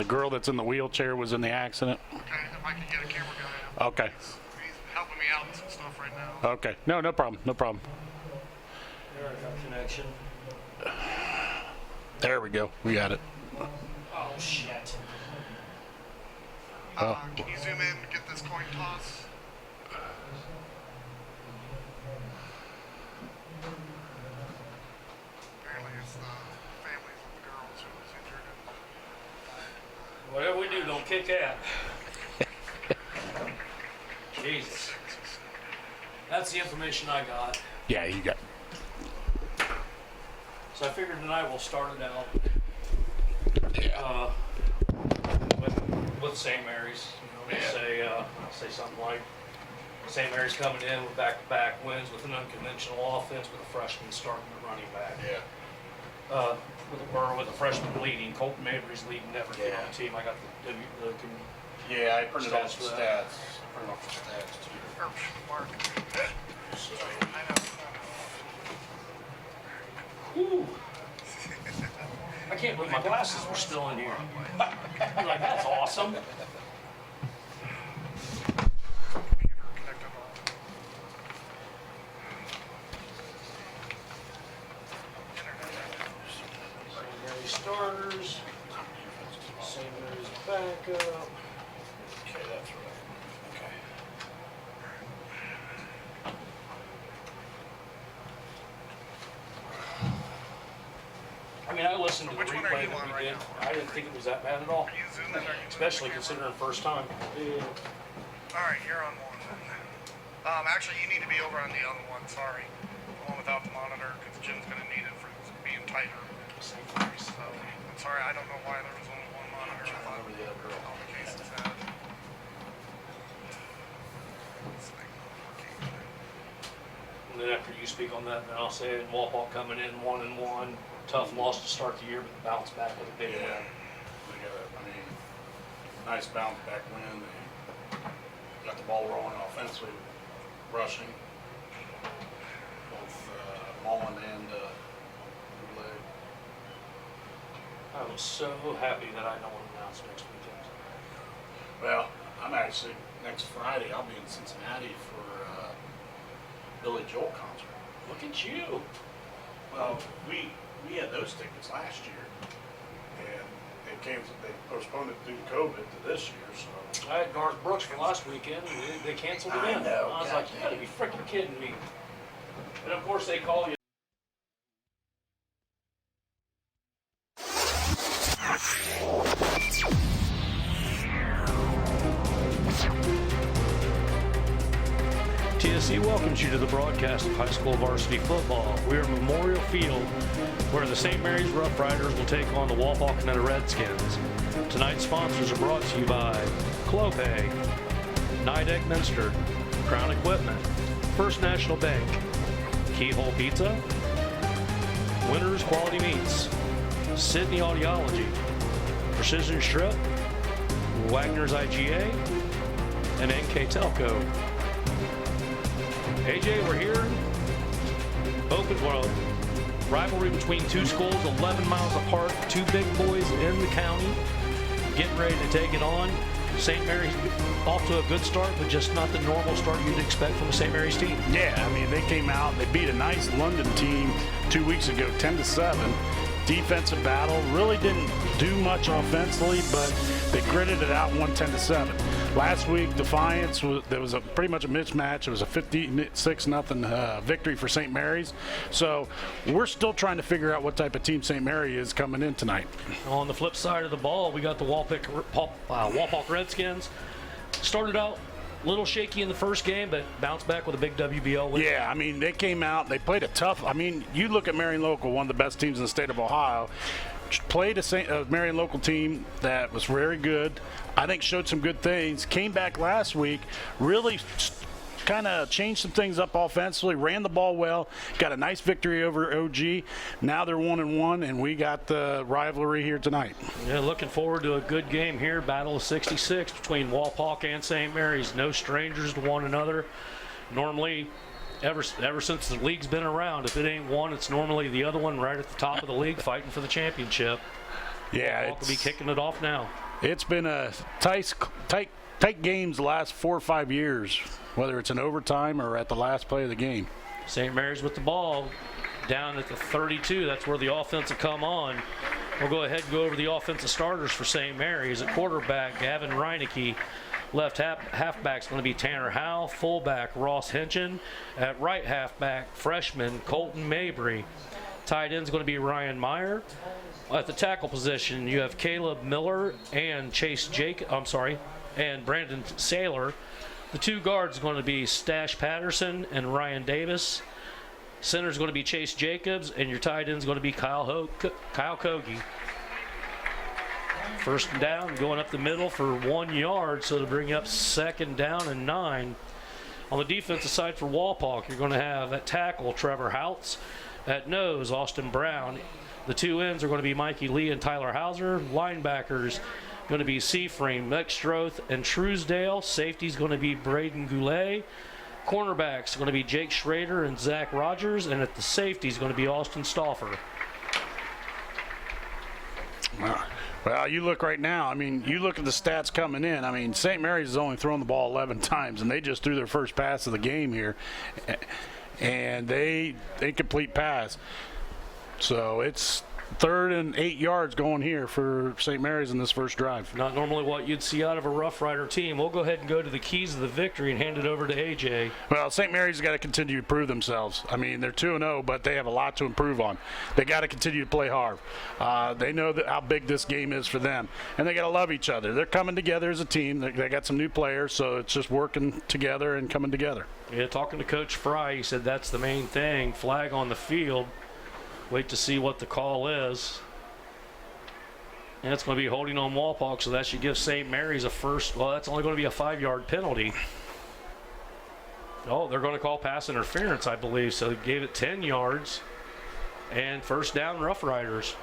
girl that's in the wheelchair was in the accident. Okay, if I can get a camera guy. Okay. He's helping me out with some stuff right now. Okay. No problem. No problem. There, I got connection. There we go. We got it. Oh, shit. Can you zoom in and get this coin toss? Apparently it's the families of the girls who was injured and Whatever we do, don't kick that. Jesus. That's the information I got. Yeah, you got. So I figured tonight we'll start it out Yeah. with St. Mary's. You know, say something like St. Mary's coming in with back-to-back wins with an unconventional offense with a freshman starting at running back. Yeah. With a freshman leading. Colton Mabry's leading everything on the team. I got the Yeah, I printed off the stats. Printed off the stats too. Mark. So, Whew. I can't believe my glasses were still in here. I'm like, that's awesome. St. Mary's starters. St. Mary's backup. okay, that's right. Okay. I mean, I listened to the Which one are replay you on that we right did. now? I didn't think it was that bad at all. Are you zooming or are you Especially moving the considering first time. Yeah. Alright, you're on one then. Actually, you need to be over on the other one, sorry. The one without the monitor, because Jim's going to need it for being tighter. So, I'm sorry, I don't know why there was only one monitor. I thought all the cases had. This thing not working. And then after you speak on that, then I'll say it. Wapak coming in 1-1. Tough loss to start the year, but bounce back with a big win. They got nice bounce back win. They got the ball rolling offensively, rushing. Both Mullen and Goulet. I was so happy that I know what announced next weekend. Well, I'm actually, next Friday, I'll be in Cincinnati for Billy Joel concert. Look at you. Well, we had those tickets last year, and they postponed it due to COVID to this year, so. I had Garth Brooks for last weekend, and they canceled it I in. know, I was like, you gotta be freaking kidding me. And of course, they call you. TSC welcomes you to the broadcast of high school varsity football. We are at Memorial Field, where the St. Mary's Rough Riders will take on the Wapakoneta Redskins. Tonight's sponsors are brought to you by Clopay, Nidec Minster, Crown Equipment, First National Bank, Keyhole Pizza, Winners Quality Meats, Sydney Audiology, Precision Strip, Wagner's IGA, and NKTelco. AJ, we're here. Open world. Rivalry between two schools, 11 miles apart, two big boys in the county, getting ready to take it on. St. Mary's off to a good start, but just not the normal start you'd expect from a St. Mary's team. Yeah, I mean, they came out and they beat a nice London team 2 weeks ago, 10-7. Defensive battle, really didn't do much offensively, but they gritted it out, won 10-7. Last week, Defiance, there was pretty much a mismatch. It was a 56-0 victory for St. Mary's. So we're still trying to figure out what type of team St. Mary is coming in tonight. On the flip side of the ball, we got the Wapak Redskins. Started out a little shaky in the first game, but bounced back with a big WBO win. Yeah, I mean, they came out, they played a tough, I mean, you look at Marion Local, one of the best teams in the state of Ohio, played a Marion Local team that was very good, I think showed some good things, came back last week, really kind of changed some things up offensively, ran the ball well, got a nice victory over OG. Now they're 1-1, and we got the rivalry here tonight. Yeah, looking forward to a good game here. Battle of 66 between Wapak and St. Mary's. No strangers to one another. Normally, ever since the league's been around, if it ain't one, it's normally the other one right at the top of the league fighting for the championship. Yeah, Wapak will be kicking it off now. It's been a tight games the last 4 or 5 years, whether it's in overtime or at the last play of the game. St. Mary's with the ball down at the 32. That's where the offense will come on. We'll go ahead and go over the offensive starters for St. Mary's. At quarterback, Gavin Reinecke. Left halfback's going to be Tanner Howe. Fullback, Ross Henchen. At right halfback, freshman Colton Mabry. Tight end's going to be Ryan Meyer. At the tackle position, you have Caleb Miller and and Brandon Saylor. The two guards are going to be Stash Patterson and Ryan Davis. Center's going to be Chase Jacobs, and your tight end's going to be Kyle Kogi. First down, going up the middle for 1 yard, so to bring up second down and 9. On the defensive side for Wapak, you're going to have at tackle Trevor Houts. At nose, Austin Brown. The two ends are going to be Mikey Lee and Tyler Hauser. Linebackers going to be Seaframe, Mexstroth, and Truesdale. Safety's going to be Braden Goulet. Cornerbacks going to be Jake Schrader and Zach Rogers. And at the safety is going to be Austin Stauffer. Well, you look right now, you look at the stats coming in. St. Mary's has only thrown the ball 11 times, and they just threw their first pass of the game here. And they incomplete pass. So it's 3rd and 8 yards going here for St. Mary's in this first drive. Not normally what you'd see out of a Rough Rider team. We'll go ahead and go to the keys of the victory and hand it over to AJ. Well, St. Mary's has got to continue to prove themselves. They're 2-0, but they have a lot to improve on. They got to continue to play hard. They know how big this game is for them, and they got to love each other. They're coming together as a team. They got some new players, so it's just working together and coming together. Yeah, talking to Coach Fry, he said that's the main thing. Flag on the field. Wait to see what the call is. And it's going to be holding on Wapak, so that should give St. Mary's a first. Well, that's only going to be a 5-yard penalty. Oh, they're going to call pass interference, I believe. So they gave it 10 yards. And first down, Rough Riders.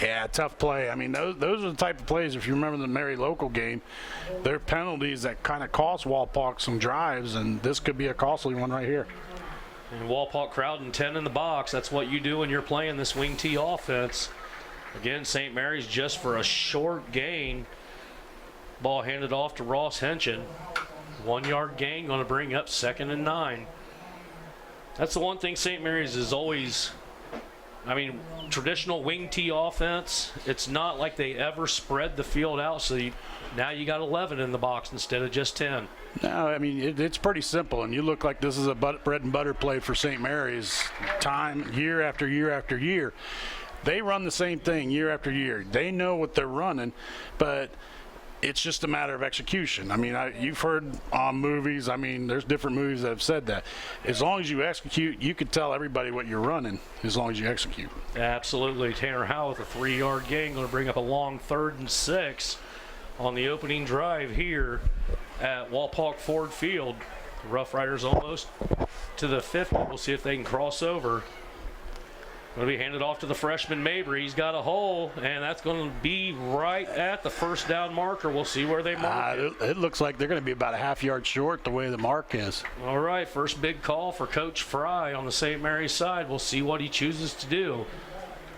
Yeah, tough play. Those are the type of plays, if you remember the Mary local game, they're penalties that kind of cost Wapak some drives, and this could be a costly one right here. And Wapak crowding 10 in the box. That's what you do when you're playing this wing T offense. Again, St. Mary's just for a short gain. Ball handed off to Ross Henchen. 1 yard gain, going to bring up 2nd and 9. That's the one thing St. Mary's is always, traditional wing T offense, it's not like they ever spread the field out, so now you got 11 in the box instead of just 10. No, it's pretty simple, and you look like this is a bread and butter play for St. Mary's time, year after year after year. They run the same thing year after year. They know what they're running, but it's just a matter of execution. You've heard on movies, there's different movies that have said that. As long as you execute, you can tell everybody what you're running as long as you execute. Absolutely. Tanner Howe with a 3-yard gain, going to bring up a long 3rd and 6 on the opening drive here at Wapak Ford Field. The Rough Riders almost to the 50. We'll see if they can cross over. Going to be handed off to the freshman Mabry. He's got a hole, and that's going to be right at the first down marker. We'll see where they mark it. It looks like they're going to be about a half-yard short the way the mark is. All right, first big call for Coach Fry on the St. Mary's side. We'll see what he chooses to do.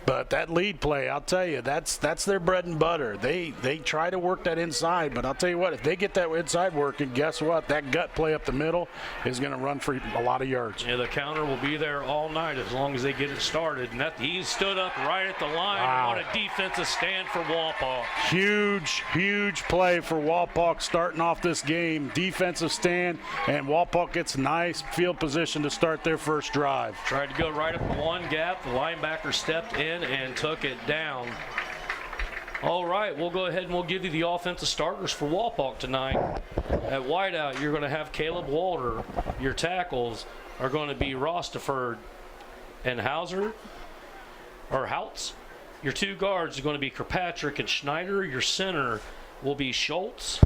But that lead play, I'll tell you, that's their bread and butter. They try to work that inside, but I'll tell you what, if they get that inside working, guess what? That gut play up the middle is going to run for a lot of yards. Yeah, the counter will be there all night as long as they get it started. And he stood up right at the line. Wow. What a defensive stand for Wapak. Huge play for Wapak starting off this game. Defensive stand, and Wapak gets nice field position to start their first drive. Tried to go right up the one gap. The linebacker stepped in and took it down. All right, we'll go ahead and we'll give you the offensive starters for Wapak tonight. At wideout, you're going to have Caleb Walter. Your tackles are going to be Rostaford and Hauser. Your two guards are going to be Kirkpatrick and Schneider. Your center will be Schultz.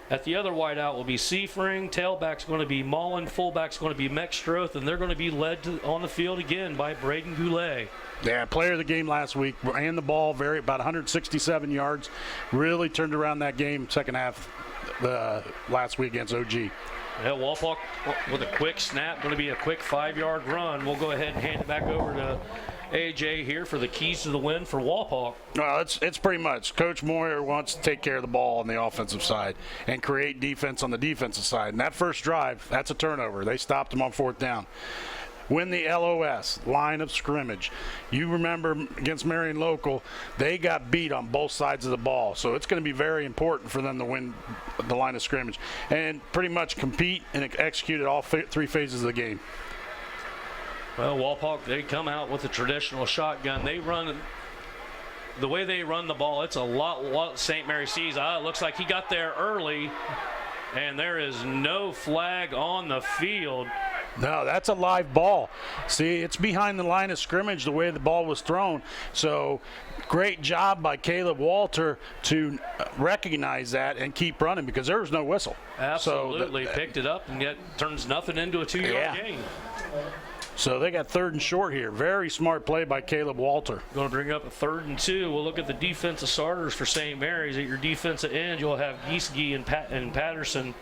At the other wideout will be Seafring. Tailback's going to be Mullen. Fullback's going to be Mexstroth, and they're going to be led on the field again by Braden Goulet. Yeah, player of the game last week. Ran the ball about 167 yards. Really turned around that game second half last week against OG. Yeah, Wapak with a quick snap, going to be a quick 5-yard run. We'll go ahead and hand it back over to AJ here for the keys to the win for Wapak. Well, it's pretty much Coach Moyer wants to take care of the ball on the offensive side and create defense on the defensive side. And that first drive, that's a turnover. They stopped him on 4th down. Win the LOS, line of scrimmage. You remember against Marion Local, they got beat on both sides of the ball. So it's going to be very important for them to win the line of scrimmage and pretty much compete and execute at all 3 phases of the game. Well, Wapak, they come out with a traditional shotgun. They run the way they run the ball. It's a lot St. Mary sees. It looks like he got there early, and there is no flag on the field. No, that's a live ball. See, it's behind the line of scrimmage the way the ball was thrown. So great job by Caleb Walter to recognize that and keep running because there was no whistle. Absolutely. So picked it up and yet turns nothing into a 2-yard gain. So they got 3rd and short here. Very smart play by Caleb Walter. Going to bring up a 3rd and 2. We'll look at the defensive starters for St. Mary's. At your defensive end, you'll have Giesge and Patterson.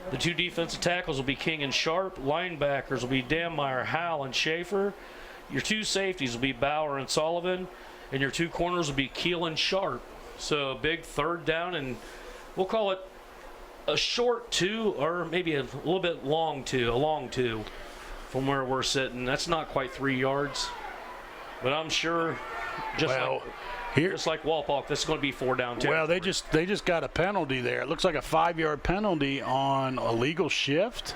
The 2 defensive tackles will be King and Sharp. Linebackers will be Dammeyer, Howell, and Schaefer. Your 2 safeties will be Bauer and Sullivan. And your 2 corners will be Keel and Sharp. So a big 3rd down, and we'll call it a short 2 or maybe a little bit long 2, a long 2 from where we're sitting. That's not quite 3 yards. But I'm sure just like Wapak, this is going to be 4 down 2. Well, they just got a penalty there. It looks like a 5-yard penalty on a legal shift.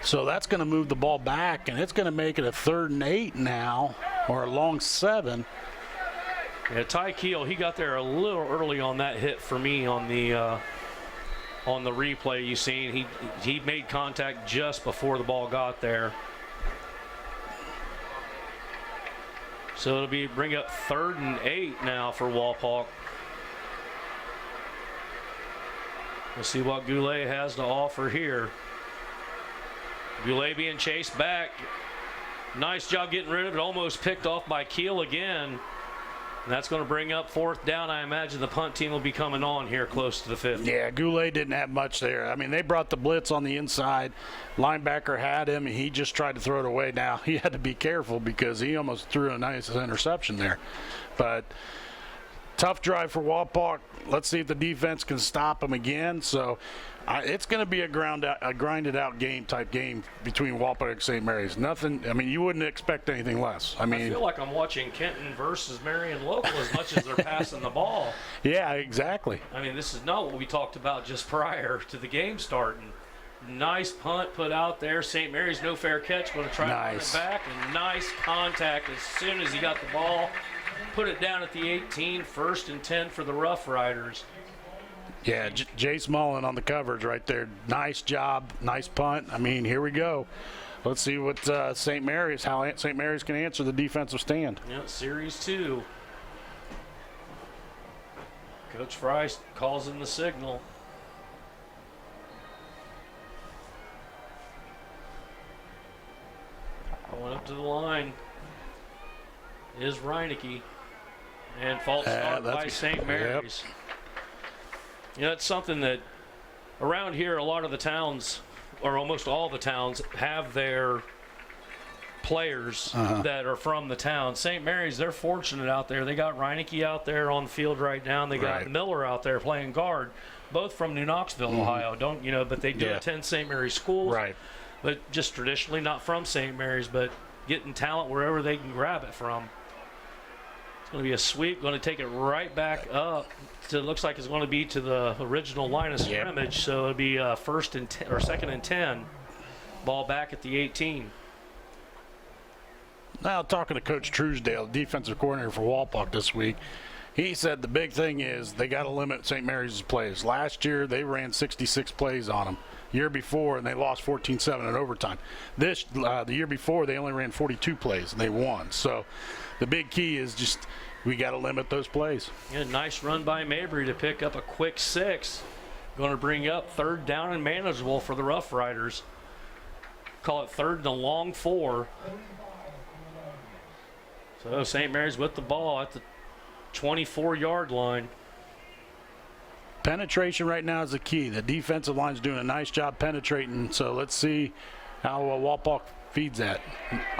So that's going to move the ball back, and it's going to make it a 3rd and 8 now, or a long 7. Yeah, Ty Keel, he got there a little early on that hit for me on the replay you seen. He made contact just before the ball got there. So it'll bring up 3rd and 8 now for Wapak. We'll see what Goulet has to offer here. Goulet being chased back. Nice job getting rid of it. Almost picked off by Keel again. And that's going to bring up 4th down. I imagine the punt team will be coming on here close to the 50. Yeah, Goulet didn't have much there. I mean, they brought the blitz on the inside. Linebacker had him, and he just tried to throw it away. Now, he had to be careful because he almost threw a nice interception there. But tough drive for Wapak. Let's see if the defense can stop him again. So it's going to be a grinded-out type game between Wapak and St. Mary's. Nothing. I mean, you wouldn't expect anything less. I feel like I'm watching Kenton versus Marion Local as much as they're passing the ball. Yeah, exactly. I mean, this is not what we talked about just prior to the game starting. Nice punt put out there. St. Mary's no fair catch. Going to try to run it back. And nice contact as soon as he got the ball. Put it down at the 18, 1st and 10 for the Rough Riders. Yeah, Jace Mullen on the coverage right there. Nice job, nice punt. I mean, here we go. Let's see what how St. Mary's can answer the defensive stand. Yeah, Series 2. Coach Fry calls in the signal. Going up to the line is Reinecke. And false start by St. Mary's. Yep. You know, it's something that around here, a lot of the towns, or almost all the towns, have their players that are from the town. St. Mary's, they're fortunate out there. They got Reinecke out there on the field right now, and they got Miller out there playing guard, both from New Knoxville, Ohio. But they do attend St. Mary's schools. Right. But just traditionally not from St. Mary's, but getting talent wherever they can grab it from. It's going to be a sweep, going to take it right back up. It looks like it's going to be to the original line of scrimmage, so it'll be 1st and 10 or 2nd and 10. Ball back at the 18. Now, talking to Coach Truesdale, defensive coordinator for Wapak this week, he said the big thing is they got to limit St. Mary's plays. Last year, they ran 66 plays on them. Year before, and they lost 14-7 in overtime. The year before, they only ran 42 plays, and they won. So the big key is just we got to limit those plays. Yeah, nice run by Mabry to pick up a quick 6. Going to bring up 3rd down and manageable for the Rough Riders. Call it 3rd and a long 4. So St. Mary's with the ball at the 24-yard line. Penetration right now is the key. The defensive line's doing a nice job penetrating, so let's see how Wapak feeds that.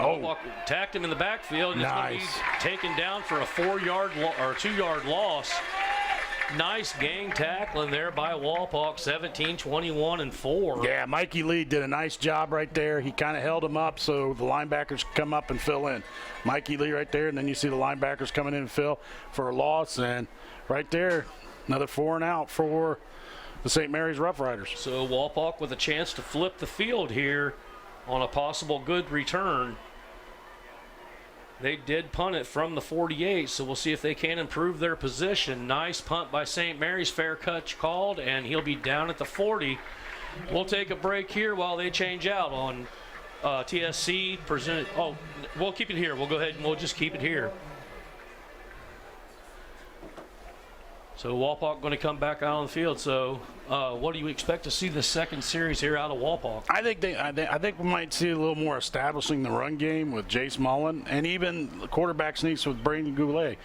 Oh, Tacked him in the backfield. And nice. It's going to be taken down for a 4-yard or 2-yard loss. Nice gang tackling there by Wapak, 17, 21, and 4. Yeah, Mikey Lee did a nice job right there. He kind of held him up so the linebackers could come up and fill in. Mikey Lee right there, and then you see the linebackers coming in and fill for a loss. And right there, another 4 and out for the St. Mary's Rough Riders. So Wapak with a chance to flip the field here on a possible good return. They did punt it from the 48, so we'll see if they can improve their position. Nice punt by St. Mary's, fair catch called, and he'll be down at the 40. We'll take a break here while they change out on TSC presented. Oh, we'll keep it here. We'll go ahead and we'll just keep it here. So Wapak going to come back out on the field. So what do you expect to see the second series here out of Wapak? I think we might see a little more establishing the run game with Jace Mullen and even the quarterback sneaks with Brandon Goulet.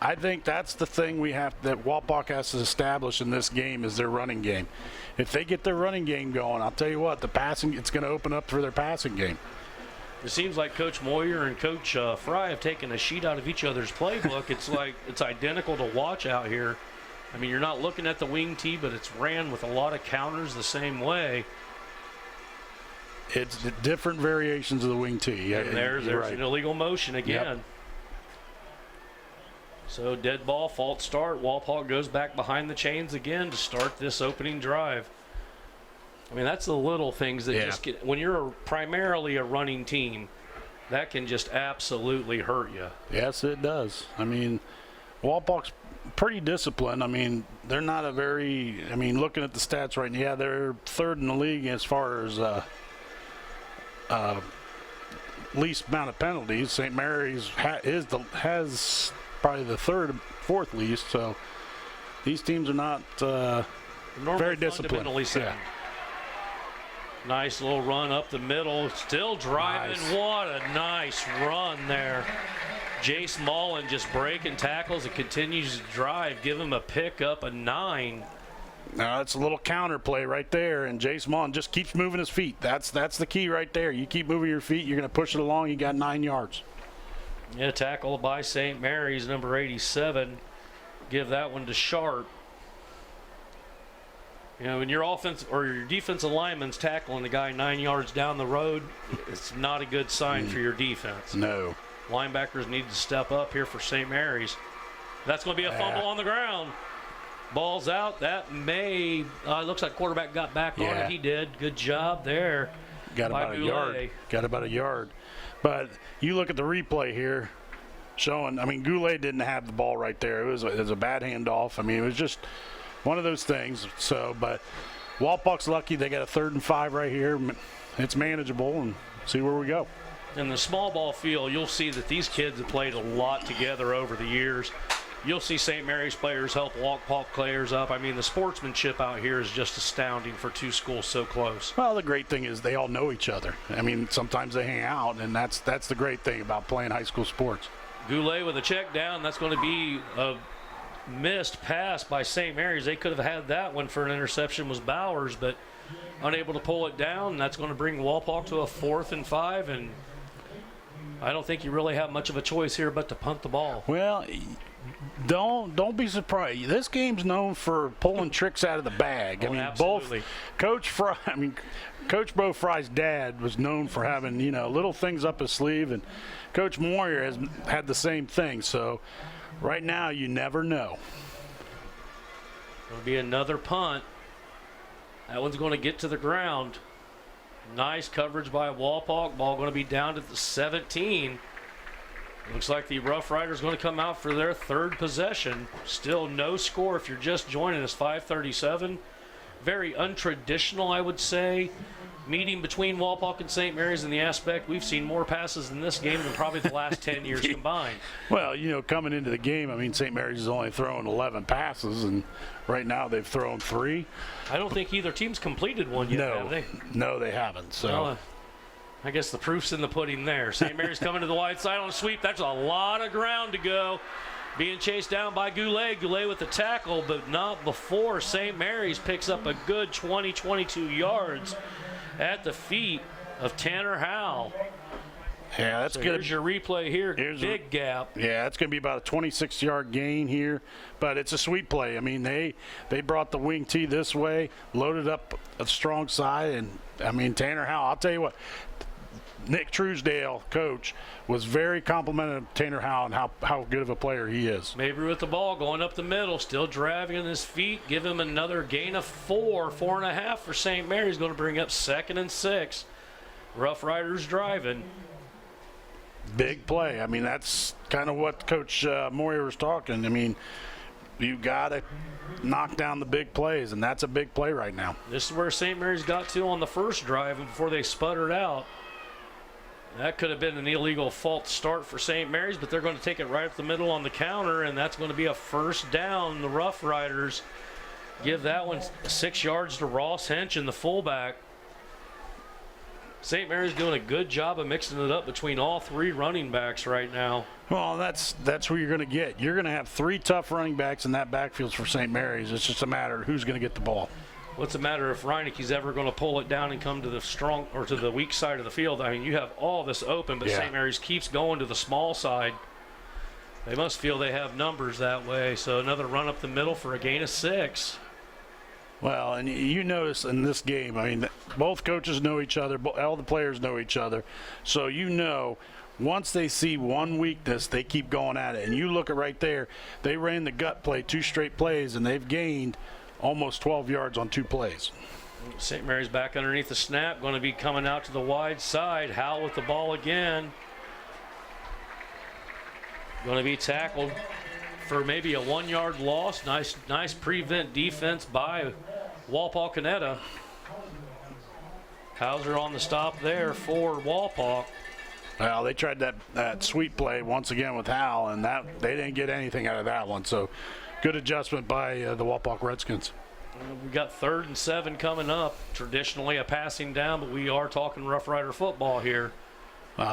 I think that's the thing that Wapak has to establish in this game is their running game. If they get their running game going, I'll tell you what, it's going to open up for their passing game. It seems like Coach Moyer and Coach Fry have taken a sheet out of each other's playbook. It's like it's identical to watch out here. I mean, you're not looking at the wing tee, but it's ran with a lot of counters the same way. It's the different variations of the wing tee. And there's right. An illegal motion again. Yep. So dead ball, false start. Wapak goes back behind the chains again to start this opening drive. I mean, that's the little things that just get, when you're primarily a running team, that can just absolutely hurt you. Yes, it does. I mean, Wapak's pretty disciplined. I mean, they're not a very, looking at the stats right now, they're third in the league as far as least amount of penalties. St. Mary's has probably the fourth least, so these teams are not very disciplined. Yeah. Nice little run up the middle, still driving. Nice. What a nice run there. Jace Mullen just breaking tackles and continues to drive. Give him a pick up, a 9. Now it's a little counter play right there, and Jace Mullen just keeps moving his feet. That's the key right there. You keep moving your feet, you're going to push it along. You got 9 yards. Yeah, tackle by St. Mary's, number 87. Give that one to Sharp. You know, when your offense or your defensive lineman's tackling the guy 9 yards down the road, it's not a good sign for your defense. No. Linebackers need to step up here for St. Mary's. That's going to be a fumble on the ground. Ball's out. That may, looks like quarterback got back on it. He did. Good job there. Got about a yard. Got about a yard. But you look at the replay here showing, Goulet didn't have the ball right there. It was a bad handoff. It was just one of those things. So, but Wapak's lucky they got a 3rd and 5 right here. It's manageable, and see where we go. In the small ball field, you'll see that these kids have played a lot together over the years. You'll see St. Mary's players help Wapak players up. The sportsmanship out here is just astounding for two schools so close. Well, the great thing is they all know each other. Sometimes they hang out, and that's the great thing about playing high school sports. Goulet with a check down. That's going to be a missed pass by St. Mary's. They could have had that one for an interception, was Bowers, but unable to pull it down. And that's going to bring Wapak to a 4th and 5, and I don't think you really have much of a choice here but to punt the ball. Well, don't be surprised. This game's known for pulling tricks out of the bag. Absolutely. Coach Bo Fry's dad was known for having, little things up his sleeve, and Coach Moyer has had the same thing. So right now, you never know. It'll be another punt. That one's going to get to the ground. Nice coverage by Wapak. Ball going to be down to the 17. Looks like the Rough Riders going to come out for their 3rd possession. Still no score if you're just joining us, 5:37. Very untraditional, I would say, meeting between Wapak and St. Mary's in the aspect we've seen more passes in this game than probably the last 10 years combined. Well, coming into the game, St. Mary's has only thrown 11 passes, and right now they've thrown 3. I don't think either team's completed one yet, have they? No, they haven't. So. Well, I guess the proof's in the pudding there. St. Mary's coming to the wide side on a sweep. That's a lot of ground to go. Being chased down by Goulet. Goulet with the tackle, but not before St. Mary's picks up a good 20, 22 yards at the feet of Tanner Howell. Yeah, that's So good. here's your replay here. Here's Big gap. Yeah, it's going to be about a 26-yard gain here, but it's a sweet play. I mean, they brought the wing tee this way, loaded up a strong side, and, I mean, Tanner Howell, I'll tell you what, Nick Truesdale, coach, was very complimentary of Tanner Howell and how good of a player he is. Mabry with the ball, going up the middle, still driving his feet. Give him another gain of 4.5 for St. Mary's. Going to bring up 2nd and 6. Rough Riders driving. Big play. I mean, that's kind of what Coach Moyer was talking. I mean, you got to knock down the big plays, and that's a big play right now. This is where St. Mary's got to on the first drive before they sputtered out. That could have been an illegal false start for St. Mary's, but they're going to take it right up the middle on the counter, and that's going to be a first down. The Rough Riders give that one 6 yards to Ross Hench and the fullback. St. Mary's doing a good job of mixing it up between all 3 running backs right now. Well, that's where you're going to get. You're going to have 3 tough running backs in that backfield for St. Mary's. It's just a matter of who's going to get the ball. What's the matter if Reineke's ever going to pull it down and come to the strong or to the weak side of the field? I mean, you have all this open, but Yeah. St. Mary's keeps going to the small side. They must feel they have numbers that way. So another run up the middle for a gain of 6. Well, and you notice in this game, I mean, both coaches know each other, all the players know each other. So you know, once they see one weakness, they keep going at it. And you look at right there, they ran the gut play 2 straight plays, and they've gained almost 12 yards on 2 plays. St. Mary's back underneath the snap, going to be coming out to the wide side. Howell with the ball again. Going to be tackled for maybe a 1-yard loss. Nice prevent defense by Wapakoneta. Hauser on the stop there for Walpaw. Well, they tried that sweep play once again with Hal, and they didn't get anything out of that one. So good adjustment by the Walpaw Redskins. We got 3rd and 7 coming up. Traditionally a passing down, but we are talking Rough Rider football here.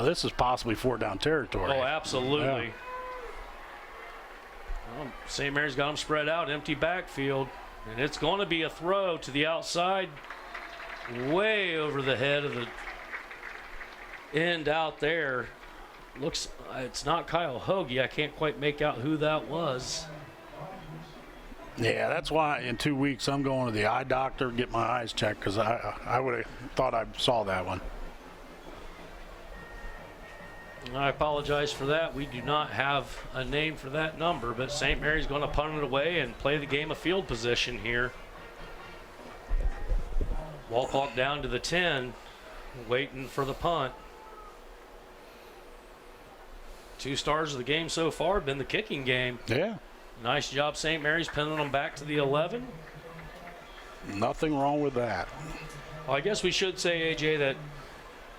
This is possibly 4-down territory. Oh, absolutely. Yeah. Well, St. Mary's got them spread out, empty backfield, and it's going to be a throw to the outside, way over the head of the end out there. Looks, it's not Kyle Hoagie. I can't quite make out who that was. Yeah, that's why in 2 weeks I'm going to the eye doctor, get my eyes checked, because I would have thought I saw that one. I apologize for that. We do not have a name for that number, but St. Mary's going to punt it away and play the game of field position here. Walpaw down to the 10, waiting for the punt. 2 stars of the game so far have been the kicking game. Yeah. Nice job, St. Mary's, pinning them back to the 11. Nothing wrong with that. Well, I guess we should say, AJ, that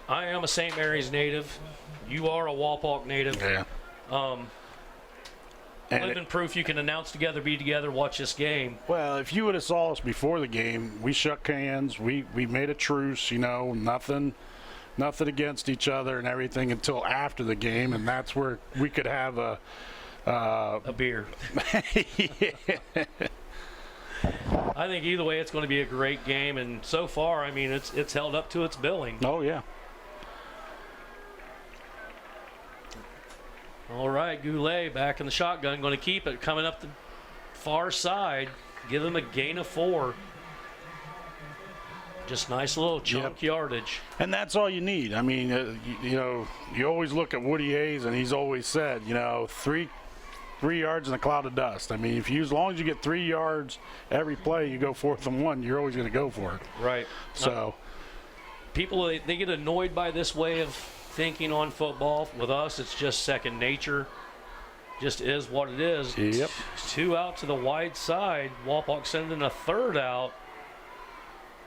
I am a St. Mary's native. You are a Walpaw native. Yeah. Living proof you can announce together, be together, watch this game. Well, if you would have saw us before the game, we shook hands. We made a truce, nothing against each other and everything until after the game, and that's where we could have a beer. Yeah. I think either way it's going to be a great game, and so far, I mean, it's held up to its billing. Oh, yeah. All right, Goulet back in the shotgun, going to keep it, coming up the far side, give him a gain of 4. Just nice little chunk yardage. And that's all you need. I mean, you always look at Woody Hayes, and he's always said, 3 yards in a cloud of dust. I mean, as long as you get 3 yards every play, you go 4th and 1, you're always going to go for it. Right. So People, they get annoyed by this way of thinking on football. With us, it's just second nature. Just is what it is. Yep. 2 out to the wide side. Walpaw sending a 3rd out.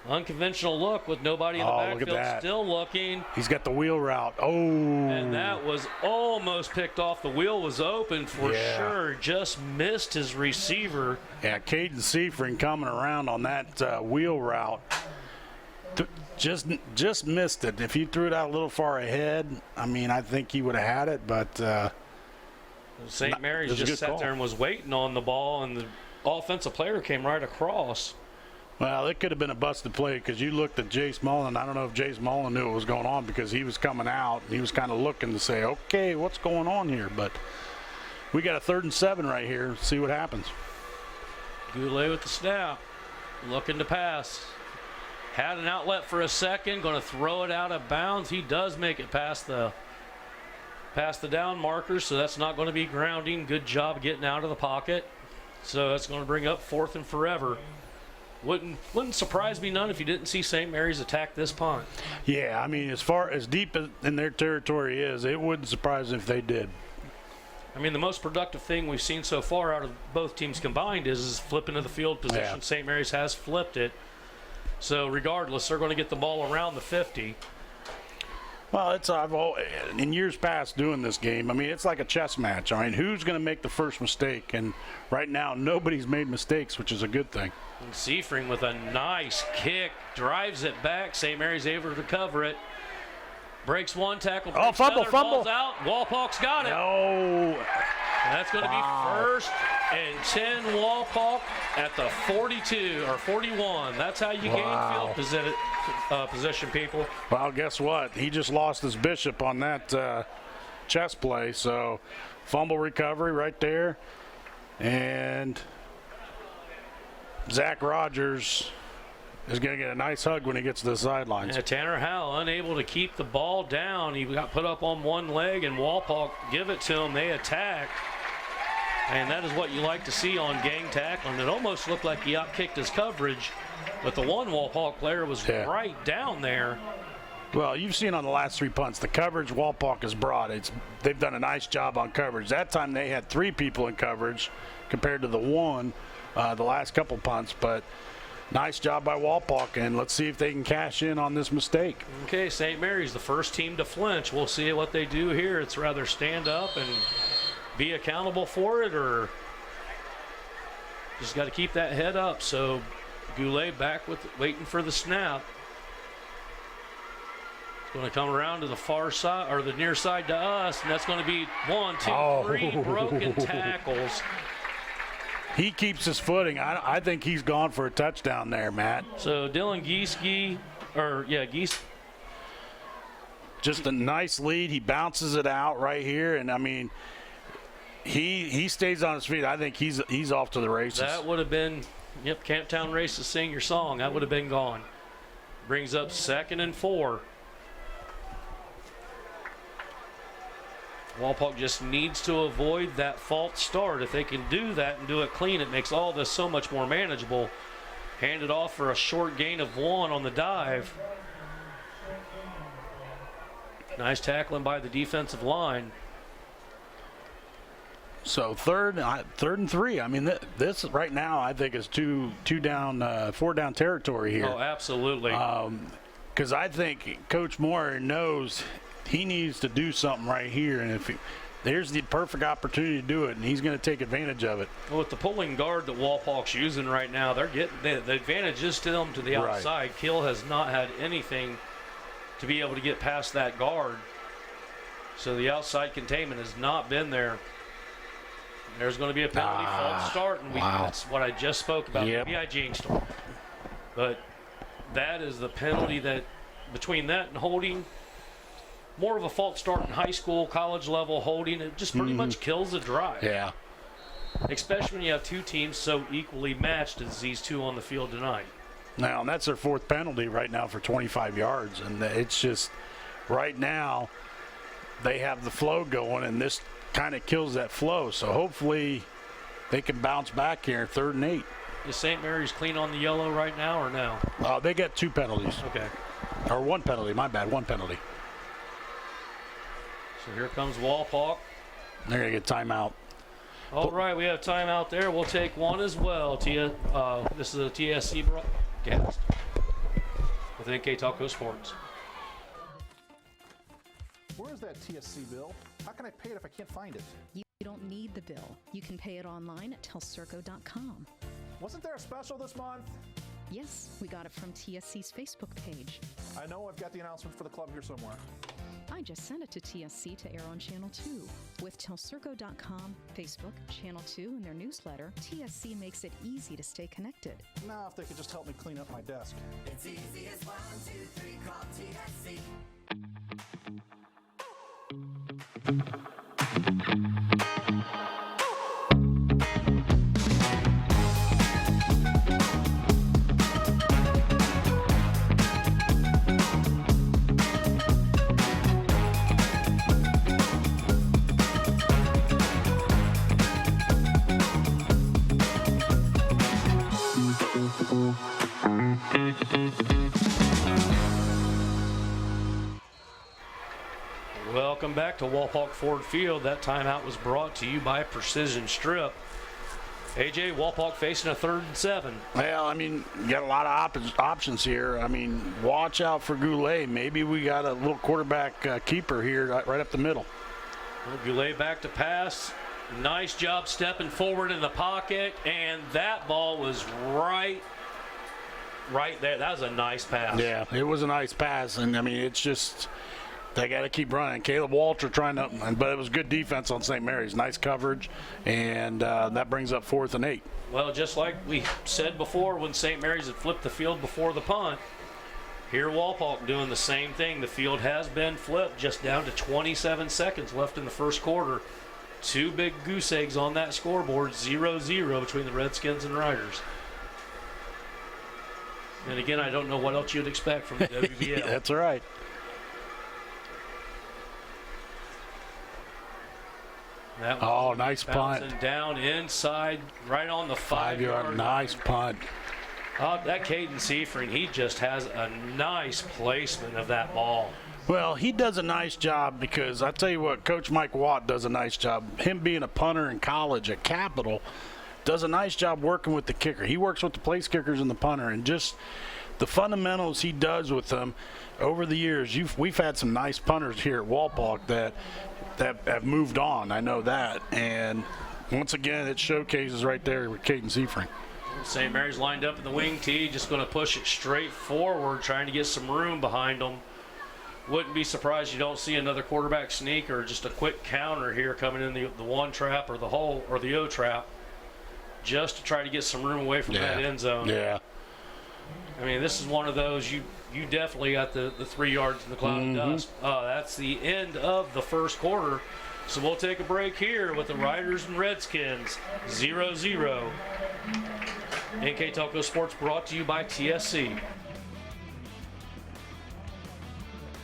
Unconventional look with nobody in the look at backfield, that. still looking. He's got the wheel route. Oh. And that was almost picked off. The wheel was open for sure. Just missed his receiver. Yeah, Caden Seifring coming around on that wheel route. Just missed it. If he threw it out a little far ahead, I mean, I think he would have had it, but St. Mary's just sat there and was waiting on the ball, and the offensive player came right across. Well, it could have been a busted play because you looked at Jace Mullen. I don't know if Jace Mullen knew what was going on because he was coming out and he was kind of looking to say, okay, what's going on here? But we got a 3rd and 7 right here. See what happens. Goulet with the snap, looking to pass. Had an outlet for a second, going to throw it out of bounds. He does make it past the down marker, so that's not going to be grounding. Good job getting out of the pocket. So that's going to bring up 4th and forever. Wouldn't surprise me none if you didn't see St. Mary's attack this punt. Yeah, I mean, as far as deep in their territory is, it wouldn't surprise if they did. I mean, the most productive thing we've seen so far out of both teams combined is flipping to the field position. Yeah. St. Mary's has flipped it. So regardless, they're going to get the ball around the 50. Well, in years past doing this game, I mean, it's like a chess match. I mean, who's going to make the first mistake? And right now, nobody's made mistakes, which is a good thing. And Seifring with a nice kick, drives it back. St. Mary's able to cover it. Breaks one tackle. Oh, fumble. Ball's out. Walpock's got it. No. And that's going to be 1st and 10 Walpock at the 42 or 41. That's how you gain field position, people. Well, guess what? He just lost his bishop on that chess play. So, fumble recovery right there. And Zach Rogers is going to get a nice hug when he gets to the sidelines. Yeah, Tanner Howell unable to keep the ball down. He got put up on one leg, and Walpock give it to him. They attack. And that is what you like to see on gang tackling. It almost looked like he outkicked his coverage, but the one Walpock player was right down there. Well, you've seen on the last 3 punts, the coverage Walpock has brought. They've done a nice job on coverage. That time they had 3 people in coverage compared to the 1 the last couple punts. But nice job by Walpock, and let's see if they can cash in on this mistake. Okay, St. Mary's the first team to flinch. We'll see what they do here. It's rather stand up and be accountable for it, or just got to keep that head up. So Goulet back waiting for the snap. It's going to come around to the far side, or the near side to us, and that's going to be 1, 2, 3 broken tackles. He keeps his footing. I think he's gone for a touchdown there, Matt. So Dylan Gieske. Just a nice lead. He bounces it out right here, and I mean, he stays on his feet. I think he's off to the races. That would have been, Camptown Races, sing your song. That would have been gone. Brings up 2nd and 4. Walpock just needs to avoid that false start. If they can do that and do it clean, it makes all this so much more manageable. Hand it off for a short gain of 1 on the dive. Nice tackling by the defensive line. So third and 3. I mean, this right now I think is 4 down territory here. Oh, absolutely. Because I think Coach Moore knows he needs to do something right here, and there's the perfect opportunity to do it, and he's going to take advantage of it. Well, with the pulling guard that Walpock's using right now, they're getting the advantage is to them to the outside. Right. Kiel has not had anything to be able to get past that guard, so the outside containment has not been there. There's going to be a penalty, false start, and that's what I just spoke about. Maybe I jinxed them. But that is the penalty that, between that and holding, more of a false start in high school, college level holding, it just pretty much kills the drive. Yeah. Especially when you have 2 teams so equally matched as these 2 on the field tonight. Now, and that's their 4th penalty right now for 25 yards, and it's just right now they have the flow going, and this kind of kills that flow. So hopefully they can bounce back here, 3rd and 8. Is St. Mary's clean on the yellow right now or no? They get 2 penalties. Okay. Or 1 penalty, my bad, 1 penalty. So here comes Walpock. They're going to get timeout. All right, we have timeout there. We'll take one as well. This is a TSC broadcast with NKTelco Sports. Where is that TSC bill? How can I pay it if I can't find it? You don't need the bill. You can pay it online at telcirco.com. Wasn't there a special this month? Yes, we got it from TSC's Facebook page. I know I've got the announcement for the club here somewhere. I just sent it to TSC to air on Channel 2. With Telcirco.com, Facebook, Channel 2, and their newsletter, TSC makes it easy to stay connected. Now, if they could just help me clean up my desk. It's easy as 1, 2, 3, call TSC. Welcome back to Walpock Ford Field. That timeout was brought to you by Precision Strip. AJ, Walpock facing a 3rd and 7. Well, I mean, you got a lot of options here. I mean, watch out for Goulet. Maybe we got a little quarterback keeper here right up the middle. Well, Goulet back to pass. Nice job stepping forward in the pocket, and that ball was right there. That was a nice pass. Yeah, it was a nice pass, and I mean, it's just they got to keep running. Caleb Walter trying to, but it was good defense on St. Mary's. Nice coverage, and that brings up 4th and 8. Well, just like we said before when St. Mary's had flipped the field before the punt, here Walpock doing the same thing. The field has been flipped, just down to 27 seconds left in the first quarter. 2 big goose eggs on that scoreboard, 0-0 between the Redskins and Riders. And again, I don't know what else you'd expect from the WBL. That's all right. That Oh, nice punt. bouncing down inside, right on the 5-yard Nice punt. That Caden Seifring, he just has a nice placement of that ball. Well, he does a nice job because I tell you what, Coach Mike Watt does a nice job. Him being a punter in college at Capital does a nice job working with the kicker. He works with the place kickers and the punter, and just the fundamentals he does with them over the years. We've had some nice punters here at Walpock that have moved on. I know that, and once again, it showcases right there with Caden Seifring. St. Mary's lined up in the wing tee, just going to push it straight forward, trying to get some room behind them. Wouldn't be surprised you don't see another quarterback sneak or just a quick counter here coming in the one trap or the hole or the O trap, just to try to get some room away from that end zone. Yeah. I mean, this is one of those you definitely got the 3 yards in the cloud of dust. That's the end of the first quarter. So we'll take a break here with the Riders and Redskins 0-0. NKTelco Sports brought to you by TSC.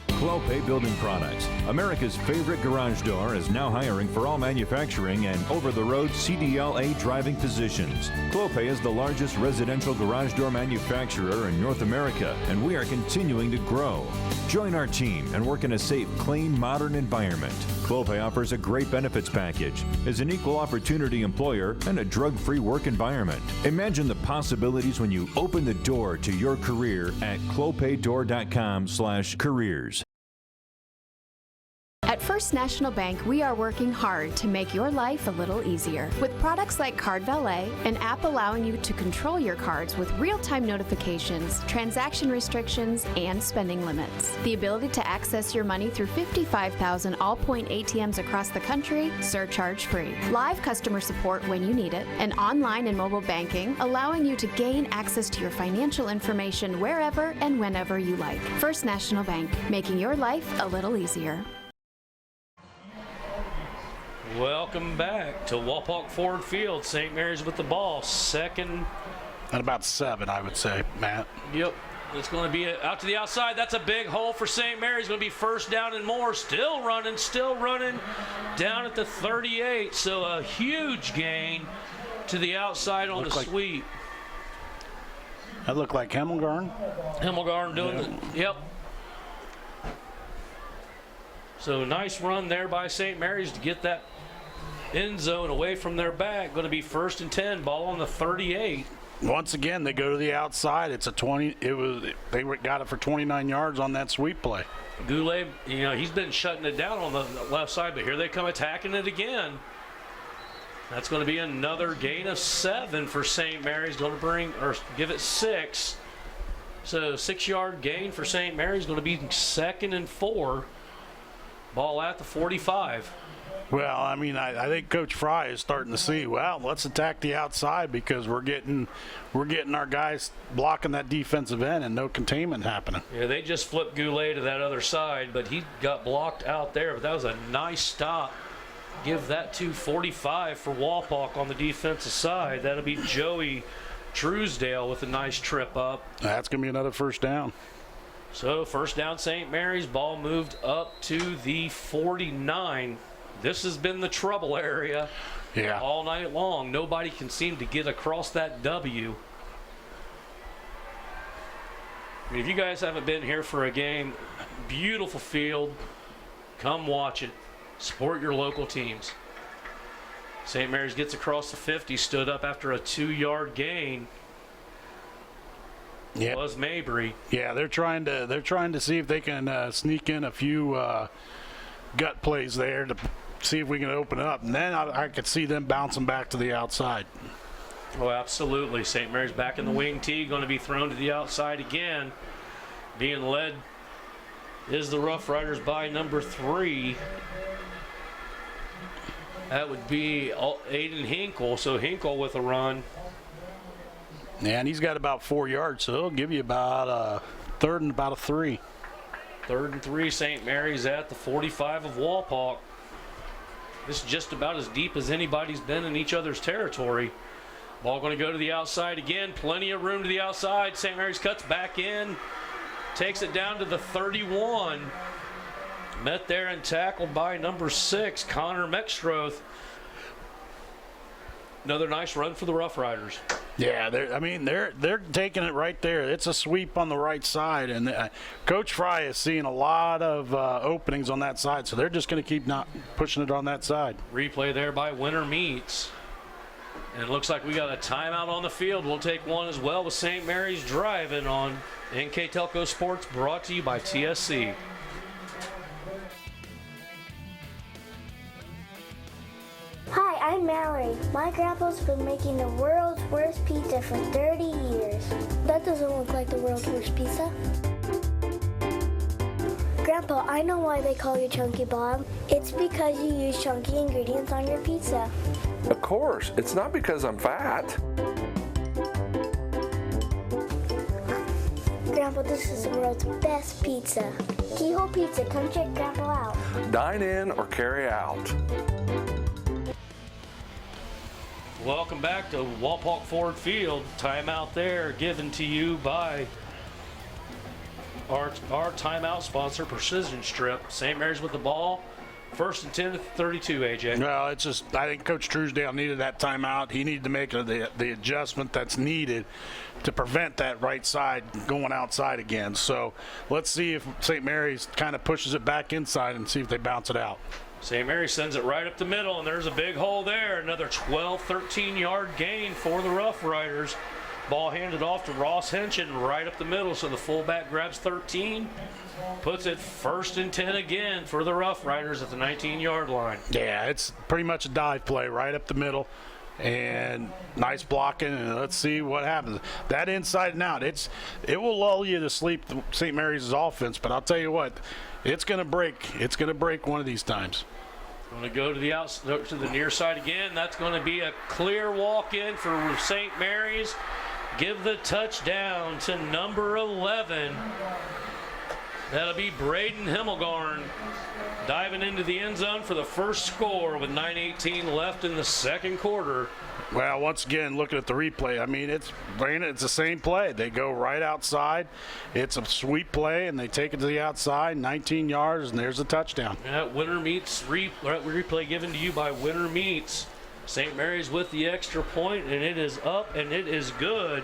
Clopay Building Products, America's favorite garage door, is now hiring for all manufacturing and over-the-road CDLA driving positions. Clopay is the largest residential garage door manufacturer in North America, and we are continuing to grow. Join our team and work in a safe, clean, modern environment. Clopay offers a great benefits package, is an equal opportunity employer, and a drug-free work environment. Imagine the possibilities when you open the door to your career at clopaydoor.com/careers. At First National Bank, we are working hard to make your life a little easier. With products like Card Valet, an app allowing you to control your cards with real-time notifications, transaction restrictions, and spending limits. The ability to access your money through 55,000 all-point ATMs across the country, surcharge-free. Live customer support when you need it, and online and mobile banking, allowing you to gain access to your financial information wherever and whenever you like. First National Bank, making your life a little easier. Welcome back to Walpock Ford Field. St. Mary's with the ball. Second. At about 7, I would say, Matt. Yep. It's going to be out to the outside. That's a big hole for St. Mary's. Going to be first down and more. Still running down at the 38. So a huge gain to the outside on the sweep. That looked like Hemmelgarn. Hemmelgarn doing it. Yep. So nice run there by St. Mary's to get that end zone away from their back. Going to be 1st and 10. Ball on the 38. Once again, they go to the outside. It's a 20. They got it for 29 yards on that sweep play. Goulet, he's been shutting it down on the left side, but here they come attacking it again. That's going to be another gain of 7 for St. Mary's. Going to give it 6. So 6-yard gain for St. Mary's. Going to be 2nd and 4. Ball at the 45. Well, I mean, I think Coach Fry is starting to see, well, let's attack the outside because we're getting our guys blocking that defensive end and no containment happening. Yeah, they just flipped Goulet to that other side, but he got blocked out there. But that was a nice stop. Give that to 45 for Wapak on the defensive side. That'll be Joey Truesdale with a nice trip up. That's going to be another first down. So first down, St. Mary's. Ball moved up to the 49. This has been the trouble area all night long. Nobody can seem to get across that W. I mean, if you guys haven't been here for a game, beautiful field, come watch it. Support your local teams. St. Mary's gets across the 50, stood up after a 2-yard gain. Yeah, was Mabry. Yeah, they're trying to see if they can sneak in a few gut plays there to see if we can open it up, and then I could see them bouncing back to the outside. Oh, absolutely. St. Mary's back in the wing tee, going to be thrown to the outside again. Being led is the Rough Riders by number 3. That would be Aiden Hinkle. So Hinkle with a run. Yeah, and he's got about 4 yards, so he'll give you about a third and about a 3. 3rd and 3, St. Mary's at the 45 of Wapak. This is just about as deep as anybody's been in each other's territory. Ball going to go to the outside again. Plenty of room to the outside. St. Mary's cuts back in. Takes it down to the 31. Met there and tackled by number 6, Connor Mextroth. Another nice run for the Rough Riders. Yeah, they're taking it right there. It's a sweep on the right side, and Coach Fry is seeing a lot of openings on that side, so they're just going to keep not pushing it on that side. Replay there by Winter Meats. And it looks like we got a timeout on the field. We'll take one as well with St. Mary's driving on NKTelco Sports, brought to you by TSC. Hi, I'm Mallory. My grandpa's been making the world's worst pizza for 30 years. That doesn't look like the world's worst pizza. Grandpa, I know why they call you Chunky Bob. It's because you use chunky ingredients on your pizza. Of course. It's not because I'm fat. Grandpa, this is the world's best pizza. Keyhole Pizza, come check Grandpa out. Dine in or carry out. Welcome back to Wapak Ford Field. Timeout there given to you by our timeout sponsor, Precision Strip. St. Mary's with the ball. 1st and 10 at the 32, AJ. Well, it's just, I think Coach Truesdale needed that timeout. He needed to make the adjustment that's needed to prevent that right side going outside again. So let's see if St. Mary's kind of pushes it back inside and see if they bounce it out. St. Mary sends it right up the middle, and there's a big hole there. Another 12, 13-yard gain for the Rough Riders. Ball handed off to Ross Henson right up the middle, so the fullback grabs 13, puts it 1st and 10 again for the Rough Riders at the 19-yard line. Yeah, it's pretty much a dive play right up the middle, and nice blocking, and let's see what happens. That inside and out, it will lull you to sleep, St. Mary's offense, but I'll tell you what, it's going to break. It's going to break one of these times. Going to go to the near side again. That's going to be a clear walk-in for St. Mary's. Give the touchdown to number 11. That'll be Braden Himmelgarn diving into the end zone for the first score with 9:18 left in the second quarter. Well, once again, looking at the replay, I mean, it's the same play. They go right outside. It's a sweep play, and they take it to the outside, 19 yards, and there's a touchdown. Yeah, Winter Meats replay given to you by Winter Meats. St. Mary's with the extra point, and it is up, and it is good.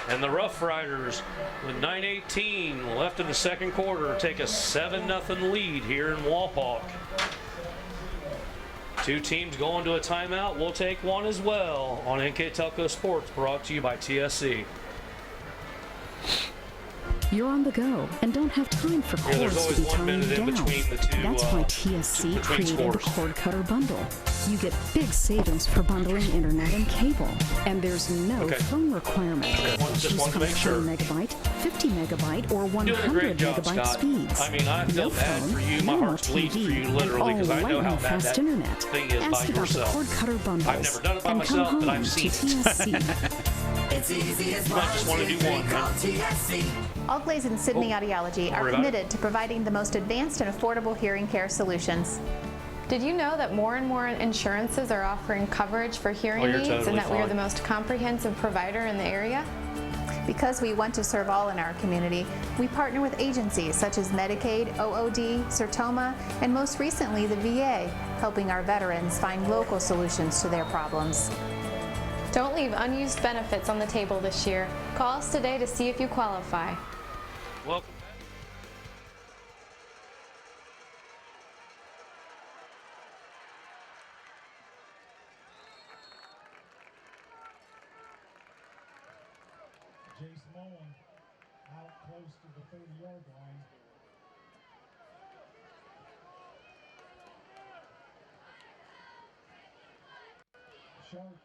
And the Rough Riders, with 9:18 left in the second quarter, take a 7-0 lead here in Wapak. Two teams going to a timeout. We'll take one as well on NKTelco Sports, brought to you by TSC. You're on the go and don't have time for cords there's always to be 1 tying minute you in down. between the two. That's why TSC between created the scores. Cord Cutter Bundle. You get big savings for bundling internet and cable. And there's no phone requirement. Just wanted to make sure. 20 megabyte, 50 megabyte, or Doing a 100 great job, megabyte Scott. speeds. I mean, I feel bad for you. My no heart bleeds for TV, you, literally, and because I know how lightning bad fast that internet. thing is Ask by about yourself. the cord cutter bundles. I've never done it by and myself, come but home I've seen to it. TSC. It's easy as You might just want to do one, call man. TSC. All Glaze and Sydney Audiology are worry about committed to providing the most advanced and affordable hearing care solutions. Did you know that more and more insurances are offering coverage for hearing Oh, you're aids totally and that we are fine. the most comprehensive provider in the area? Because we want to serve all in our community, we partner with agencies such as Medicaid, OOD, Sertoma, and most recently the VA, helping our veterans find local solutions to their problems. Don't leave unused benefits on the table this year. Call us today to see if you qualify. Welcome. Jason Mullen out close to the 30-yard line. Sharp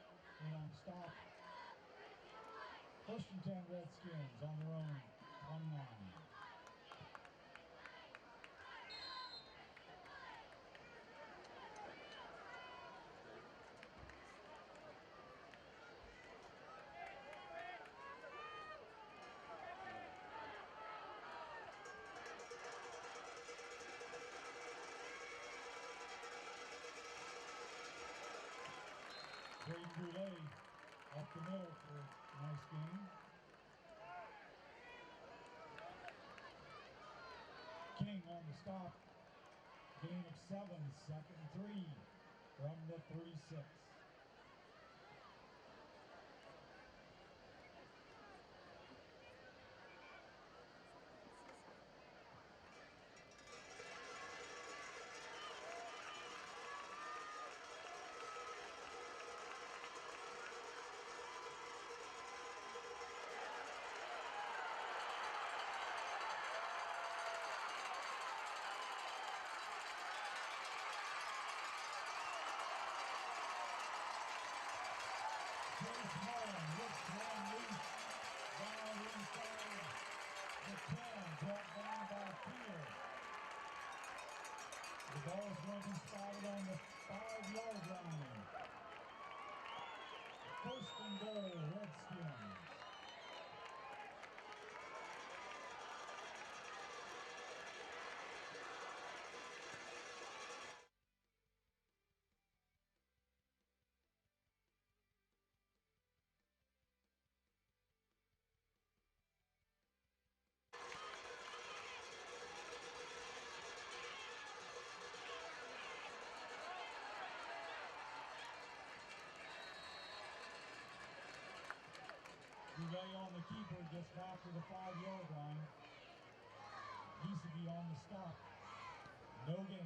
in on stop. First and 10 Redskins on their own 29. Braden Goulet up the middle for a nice gain. King on the stop. Gain of 7, second and 3 from the 36. The ball is going to be spotted on the 5-yard line. First and goal, Redskins. Goulet on the keeper, gets back to the 5-yard line. Easy on the stop. No gain.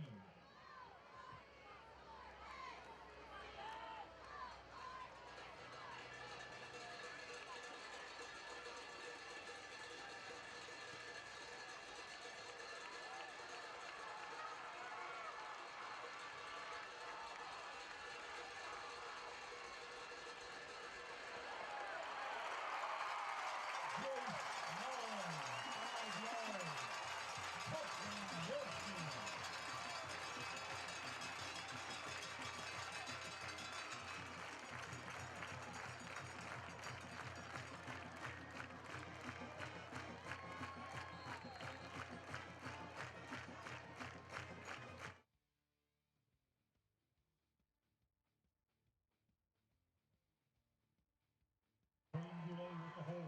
With the hold.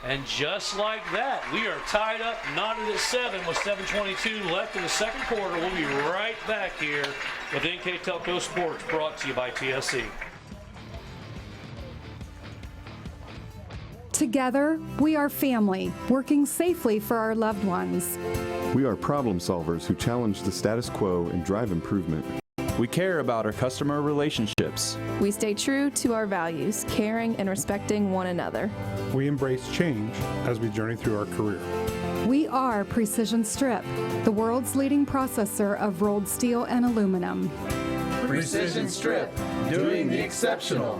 And just like that, we are tied up, knotted at 7 with 7:22 left in the second quarter. We'll be right back here with NKTelco Sports, brought to you by TSC. Together, we are family, working safely for our loved ones. We are problem solvers who challenge the status quo and drive improvement. We care about our customer relationships. We stay true to our values, caring and respecting one another. We embrace change as we journey through our career. We We are Precision Strip, the world's leading processor of rolled steel and aluminum. Precision Strip, doing the exceptional.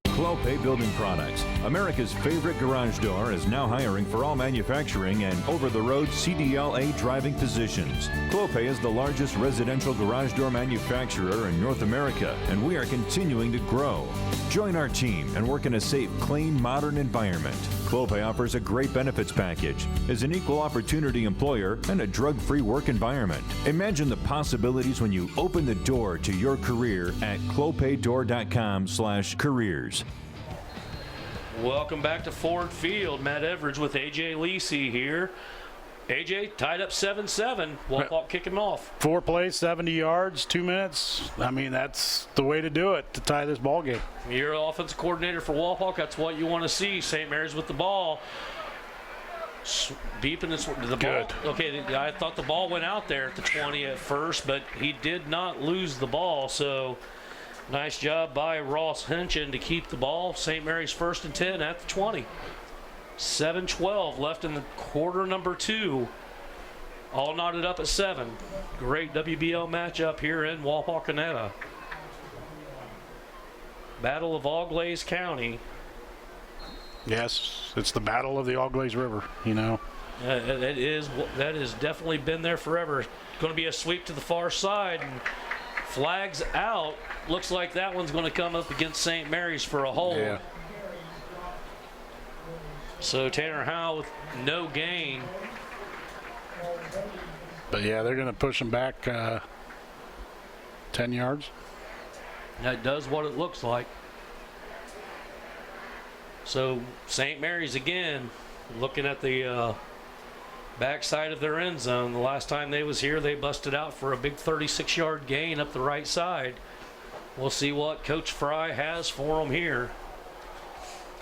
Clopay Building Products, America's favorite garage door, is now hiring for all manufacturing and over-the-road CDLA driving positions. Clopay is the largest residential garage door manufacturer in North America, and we are continuing to grow. Join our team and work in a safe, clean, modern environment. Clopay offers a great benefits package, is an equal opportunity employer, and a drug-free work environment. Imagine the possibilities when you open the door to your career at clopaydoor.com/careers. Welcome back to Ford Field. Matt Everidge with AJ Lisi here. AJ tied up 7-7. Wapak kicking off. 4 plays, 70 yards, 2 minutes. I mean, that's the way to do it to tie this ball game. You're offensive coordinator for Wapak. That's what you want to see. St. Mary's with the ball. Beeping the ball. Okay, I thought the ball went out there at the 20 at first, but he did not lose the ball. So nice job by Ross Henson to keep the ball. St. Mary's 1st and 10 at the 20. 7:12 left in the quarter number 2. All knotted up at 7. Great WBL matchup here in Wapakoneta. Battle of Auglaize County. Yes, it's the battle of the Auglaize River, you know. That has definitely been there forever. Going to be a sweep to the far side. And flags out. Looks like that one's going to come up against St. Mary's for a hold. Yeah. So Tanner Howe with no gain. But yeah, they're going to push them back 10 yards. That does what it looks like. So St. Mary's again looking at the backside of their end zone. The last time they was here, they busted out for a big 36-yard gain up the right side. We'll see what Coach Fry has for them here.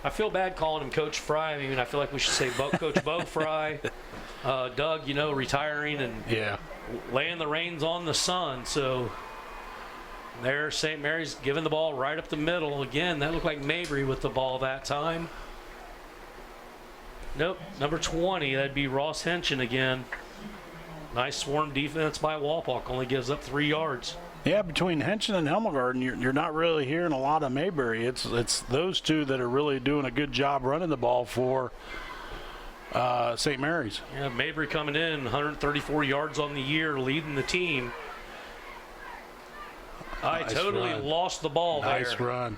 I feel bad calling him Coach Fry. I mean, I feel like we should say Coach Bo Fry. Doug, you know, retiring and laying the reins on the son. So there, St. Mary's giving the ball right up the middle. Again, that looked like Mabry with the ball that time. Nope, number 20, that'd be Ross Henson again. Nice swarm defense by Wapak, only gives up 3 yards. Yeah, between Henson and Helmelgarden, you're not really hearing a lot of Mayberry. It's those two that are really doing a good job running the ball for St. Mary's. Yeah, Mabry coming in, 134 yards on the year, leading the team. Nice totally run. lost the ball there. Nice run.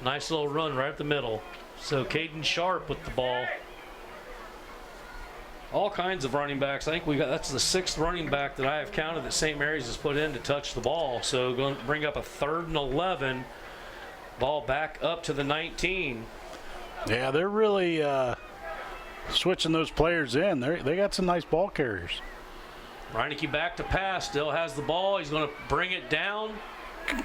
Nice little run right up the middle. So Caden Sharp with the ball. All kinds of running backs. I think that's the 6th running back that I have counted that St. Mary's has put in to touch the ball. So going to bring up a 3rd and 11. Ball back up to the 19. Yeah, they're really switching those players in. They got some nice ball carriers. Reineke back to pass. Still has the ball. He's going to bring it down.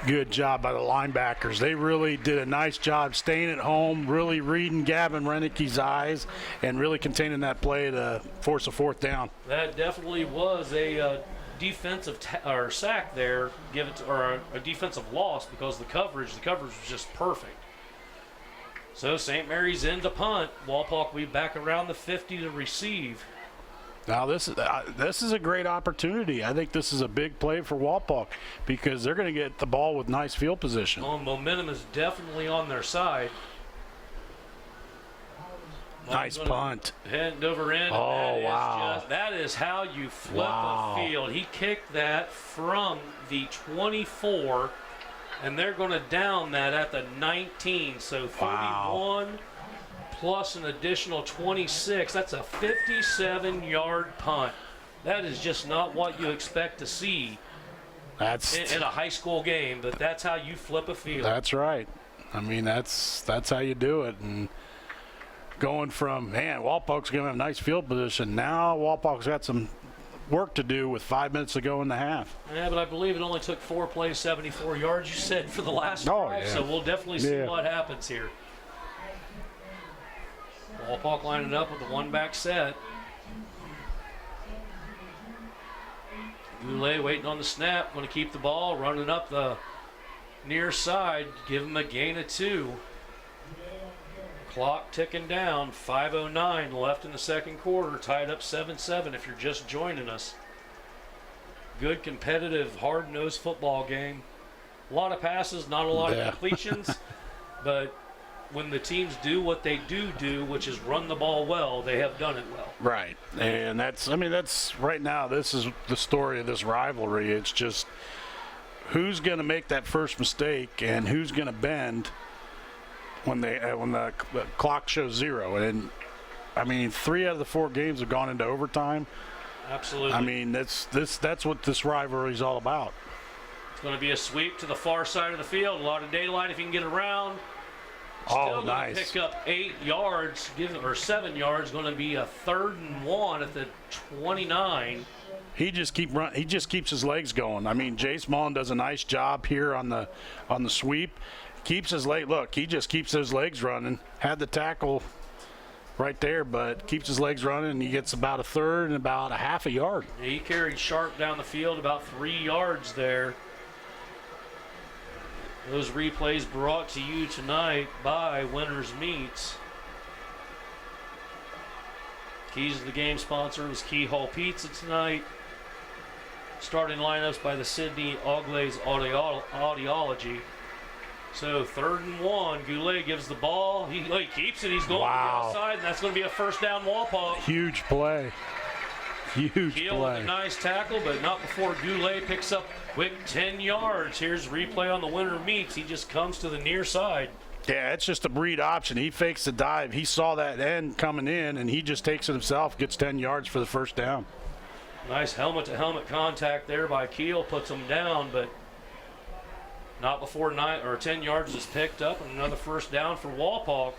Good job by the linebackers. They really did a nice job staying at home, really reading Gavin Reineke's eyes, and really containing that play to force a 4th down. That definitely was a defensive or sack there, or a defensive loss because the coverage was just perfect. So St. Mary's in to punt. Wapak will be back around the 50 to receive. Now this is a great opportunity. I think this is a big play for Wapak because they're going to get the ball with nice field position. Well, momentum is definitely on their side. Nice punt. Head over in. Oh, wow. That is how you flip a field. He kicked that from the 24, and they're going to down that at the 19. So 31 plus an additional 26. That's a 57-yard punt. That is just not what you expect to see in a high school game, but that's how you flip a field. That's right. I mean, that's how you do it. And going from, man, Walpok's going to have a nice field position. Now Walpok's got some work to do with 5 minutes to go in the half. Yeah, but I believe it only took 4 plays, 74 yards, you said, for the last drive. Yeah. So we'll definitely see what happens here. Wapak lining up with the 1-back set. Goulet waiting on the snap, going to keep the ball, running up the near side, give him a gain of 2. Clock ticking down, 5:09 left in the second quarter, tied up 7-7 if you're just joining us. Good, competitive, hard-nosed football game. A lot of passes, not a lot of completions, but when the teams do what they do, which is run the ball well, they have done it well. Right. And that's right now, this is the story of this rivalry. It's just who's going to make that first mistake and who's going to bend when the clock shows 0. And I mean, 3 out of the 4 games have gone into overtime. Absolutely. I mean, that's what this rivalry is all about. It's going to be a sweep to the far side of the field. A lot of daylight if you can get around. Still nice. Going to pick up 8 yards, or 7 yards. Going to be a 3rd and 1 at the 29. He just keeps his legs going. I mean, Jace Mullen does a nice job here on the sweep. Keeps his leg. Look, he just keeps his legs running. Had the tackle right there, but keeps his legs running, and he gets about a 3rd and about a half a yard. He carried Sharp down the field about 3 yards there. Those replays brought to you tonight by Winners Meats. Keys to the game sponsor was Keyhole Pizza tonight. Starting lineups by the Sydney Auglays Audiology. So 3rd and 1, Goulet gives the ball. He keeps it. He's going to the outside, and that's going to be a first down Wapak. Huge play. Huge Keel play. with a nice tackle, but not before Goulet picks up quick 10 yards. Here's replay on the Winner Meats. He just comes to the near side. Yeah, it's just a breed option. He fakes the dive. He saw that end coming in, and he just takes it himself, gets 10 yards for the first down. Nice helmet-to-helmet contact there by Keel, puts him down, but not before 9 or 10 yards is picked up, and another first down for Wapak.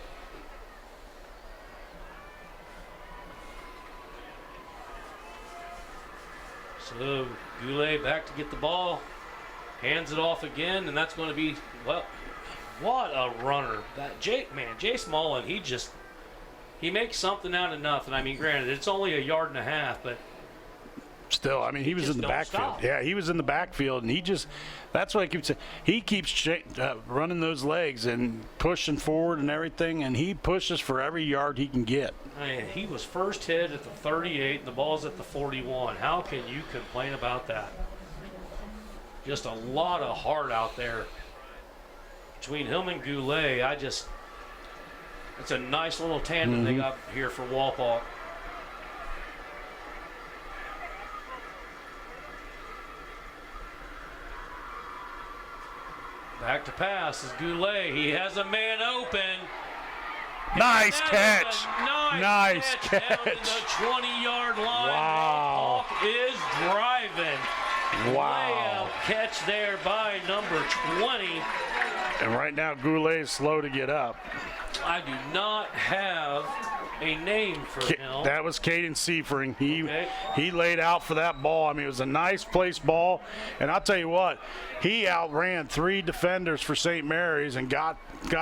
So Goulet back to get the ball, hands it off again, and that's going to be, well, what a runner. That Jace Mullen, he makes something out of nothing. I mean, granted, it's only a yard and a half, but still, I mean, he was in the backfield. Stop. Yeah, he was in the backfield, and that's what I keep saying. He keeps running those legs and pushing forward and everything, and he pushes for every yard he can get. Man, he was first hit at the 38, and the ball's at the 41. How can you complain about that? Just a lot of heart out there between him and Goulet. It's a nice little tandem they got here for Wapak. Back to pass is Goulet. He has a man open. Nice catch. Nice catch. Down to the 20-yard line. Wow. Wapak is driving. Wow. Layout catch there by number 20. And right now, Goulet is slow to get up. I do not have a name for him. That was Caden Seifering. He laid out for that ball. I mean, it was a nice placed ball. And I'll tell you what, he outran 3 defenders for St. Mary's and got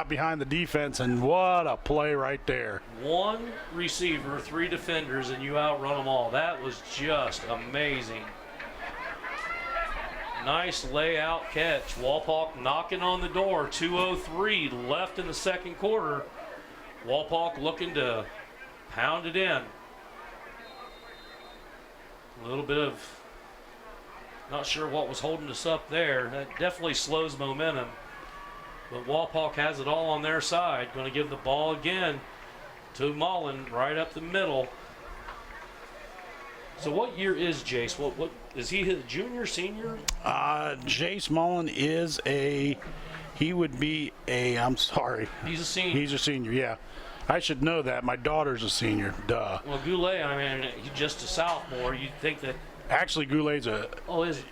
behind the defense, and what a play right there. 1 receiver, 3 defenders, and you outrun them all. That was just amazing. Nice layout catch. Wapak knocking on the door. 2:03 left in the second quarter. Wapak looking to pound it in. A little bit of, not sure what was holding us up there. That definitely slows momentum. But Wapak has it all on their side. Going to give the ball again to Mullen right up the middle. So what year is Jace? What is he, his junior, senior? Jace Mullen is he would be I'm sorry. He's a senior. He's a senior, yeah. I should know that. My daughter's a senior, duh. Well, Goulet, I mean, he's just a sophomore. You'd think that. Actually, Goulet's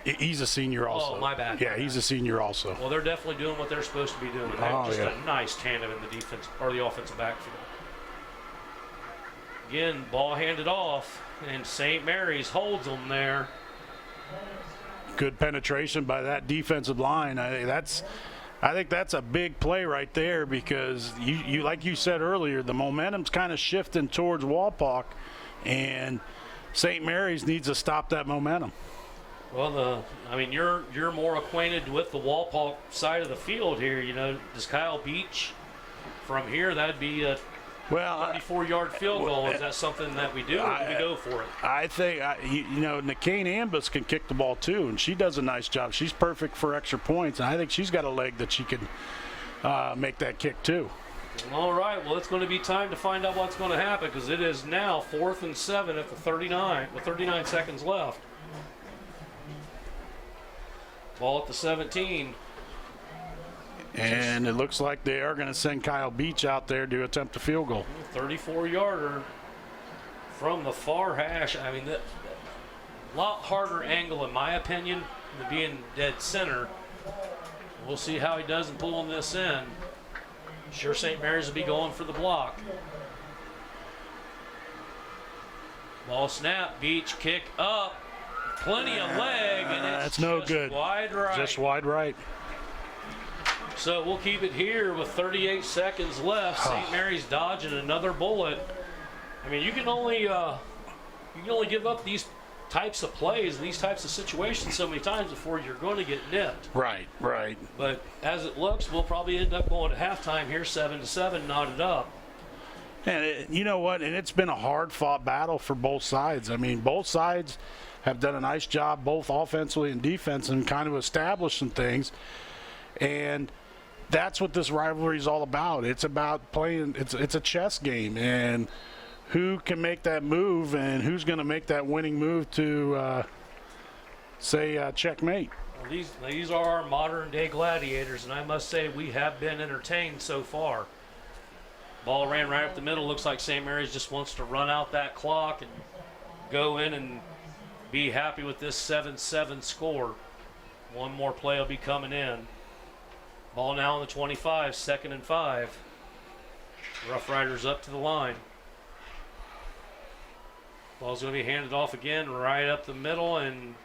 he's a senior also. Oh, my bad. Yeah, he's a senior also. Well, they're definitely doing what they're supposed to be doing. A nice tandem in the defense or the offensive backfield. Again, ball handed off, and St. Mary's holds them there. Good penetration by that defensive line. I think that's a big play right there because you like you said earlier, the momentum's kind of shifting towards Wapak, and St. Mary's needs to stop that momentum. Well, you're more acquainted with the Wapak side of the field here. You know, does Kyle Beach from here? That'd be Well, 34-yard field goal. Is that something that we do, or do we go for it? I think, Nikane Ambus can kick the ball too, and she does a nice job. She's perfect for extra points, and I think she's got a leg that she can make that kick too. All right, well, it's going to be time to find out what's going to happen, because it is now 4th and 7 at the 39, with 39 seconds left. Ball at the 17. And it looks like they are going to send Kyle Beach out there to attempt a field goal. 34-yarder from the far hash. I mean, a lot harder angle, in my opinion, than being dead center. We'll see how he does in pulling this in. Sure, St. Mary's will be going for the block. Ball snap, Beach kick up. Plenty of leg, and it's that's no just good. Wide right. Just wide right. So we'll keep it here with 38 seconds left. St. Mary's dodging another bullet. I mean, you can only give up these types of plays and these types of situations so many times before you're going to get nipped. Right. But as it looks, we'll probably end up going to halftime here, 7-7, knotted up. And you know what? And it's been a hard-fought battle for both sides. I mean, both sides have done a nice job, both offensively and defense, and kind of established some things. And that's what this rivalry is all about. It's about playing. It's a chess game, and who can make that move, and who's going to make that winning move to say checkmate. Well, these are our modern-day gladiators, and I must say we have been entertained so far. Ball ran right up the middle. Looks like St. Mary's just wants to run out that clock and go in and be happy with this 7-7 score. One more play will be coming in. Ball now on the 25, 2nd and 5. Rough Riders up to the line. Ball's going to be handed off again right up the middle and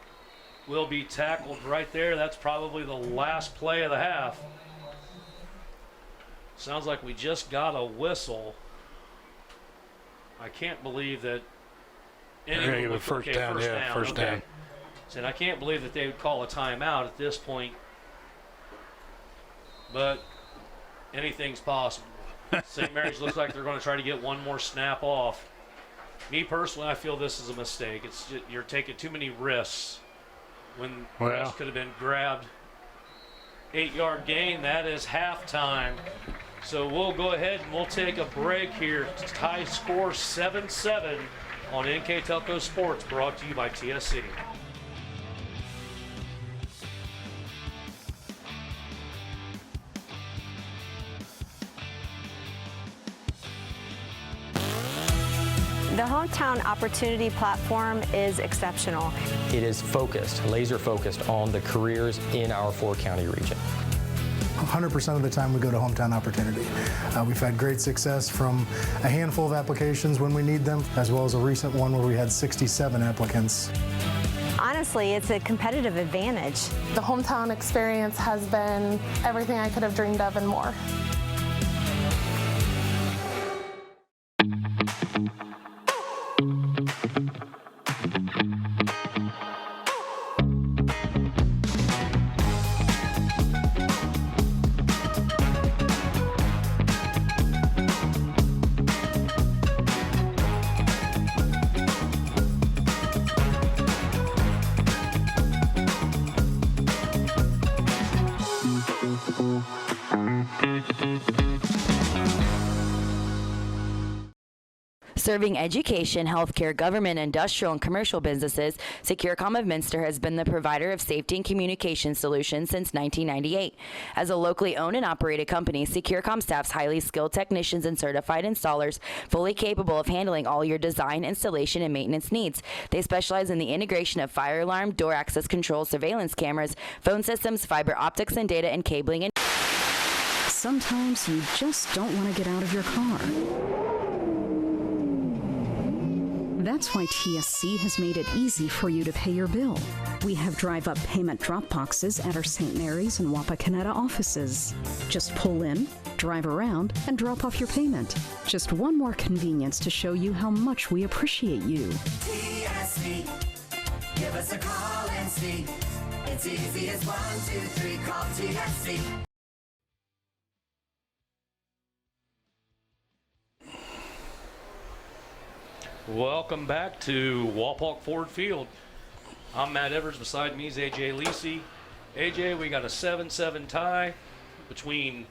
will be tackled right there. That's probably the last play of the half. Sounds like we just got a whistle. I can't believe that anyone first down. And I can't believe that they would call a timeout at this point. But anything's possible. St. Mary's looks like they're going to try to get one more snap off. Me personally, I feel this is a mistake. It's just, you're taking too many risks when this could have been grabbed. 8-yard gain. That is halftime. So we'll go ahead and we'll take a break here. High score 7-7 on NKTelco Sports, brought to you by TSC. The Hometown Opportunity Platform is exceptional. It is focused, laser focused on the careers in our 4-county region. 100% of the time we go to Hometown Opportunity. We've had great success from a handful of applications when we need them, as well as a recent one where we had 67 applicants. Honestly, it's a competitive advantage. The Hometown experience has been everything I could have dreamed of and more. Serving education, healthcare, government, industrial, and commercial businesses, Securcom of Minster has been the provider of safety and communication solutions since 1998. As a locally owned and operated company, Securcom staffs highly skilled technicians and certified installers, fully capable of handling all your design, installation, and maintenance needs. They specialize in the integration of fire alarm, door access control, surveillance cameras, phone systems, fiber optics, and data and cabling. Sometimes you just don't want to get out of your car. That's why TSC has made it easy for you to pay your bill. We have drive-up payment drop boxes at our St. Mary's and Wapakoneta offices. Just pull in, drive around, and drop off your payment. Just one more convenience to show you how much we appreciate you. TSC, give us a call and see. It's easy as 1, 2, 3, call TSC. Welcome back to Wapak Ford Field. I'm Matt Evers. Beside me is AJ Lisi. AJ, we got a 7-7 tie between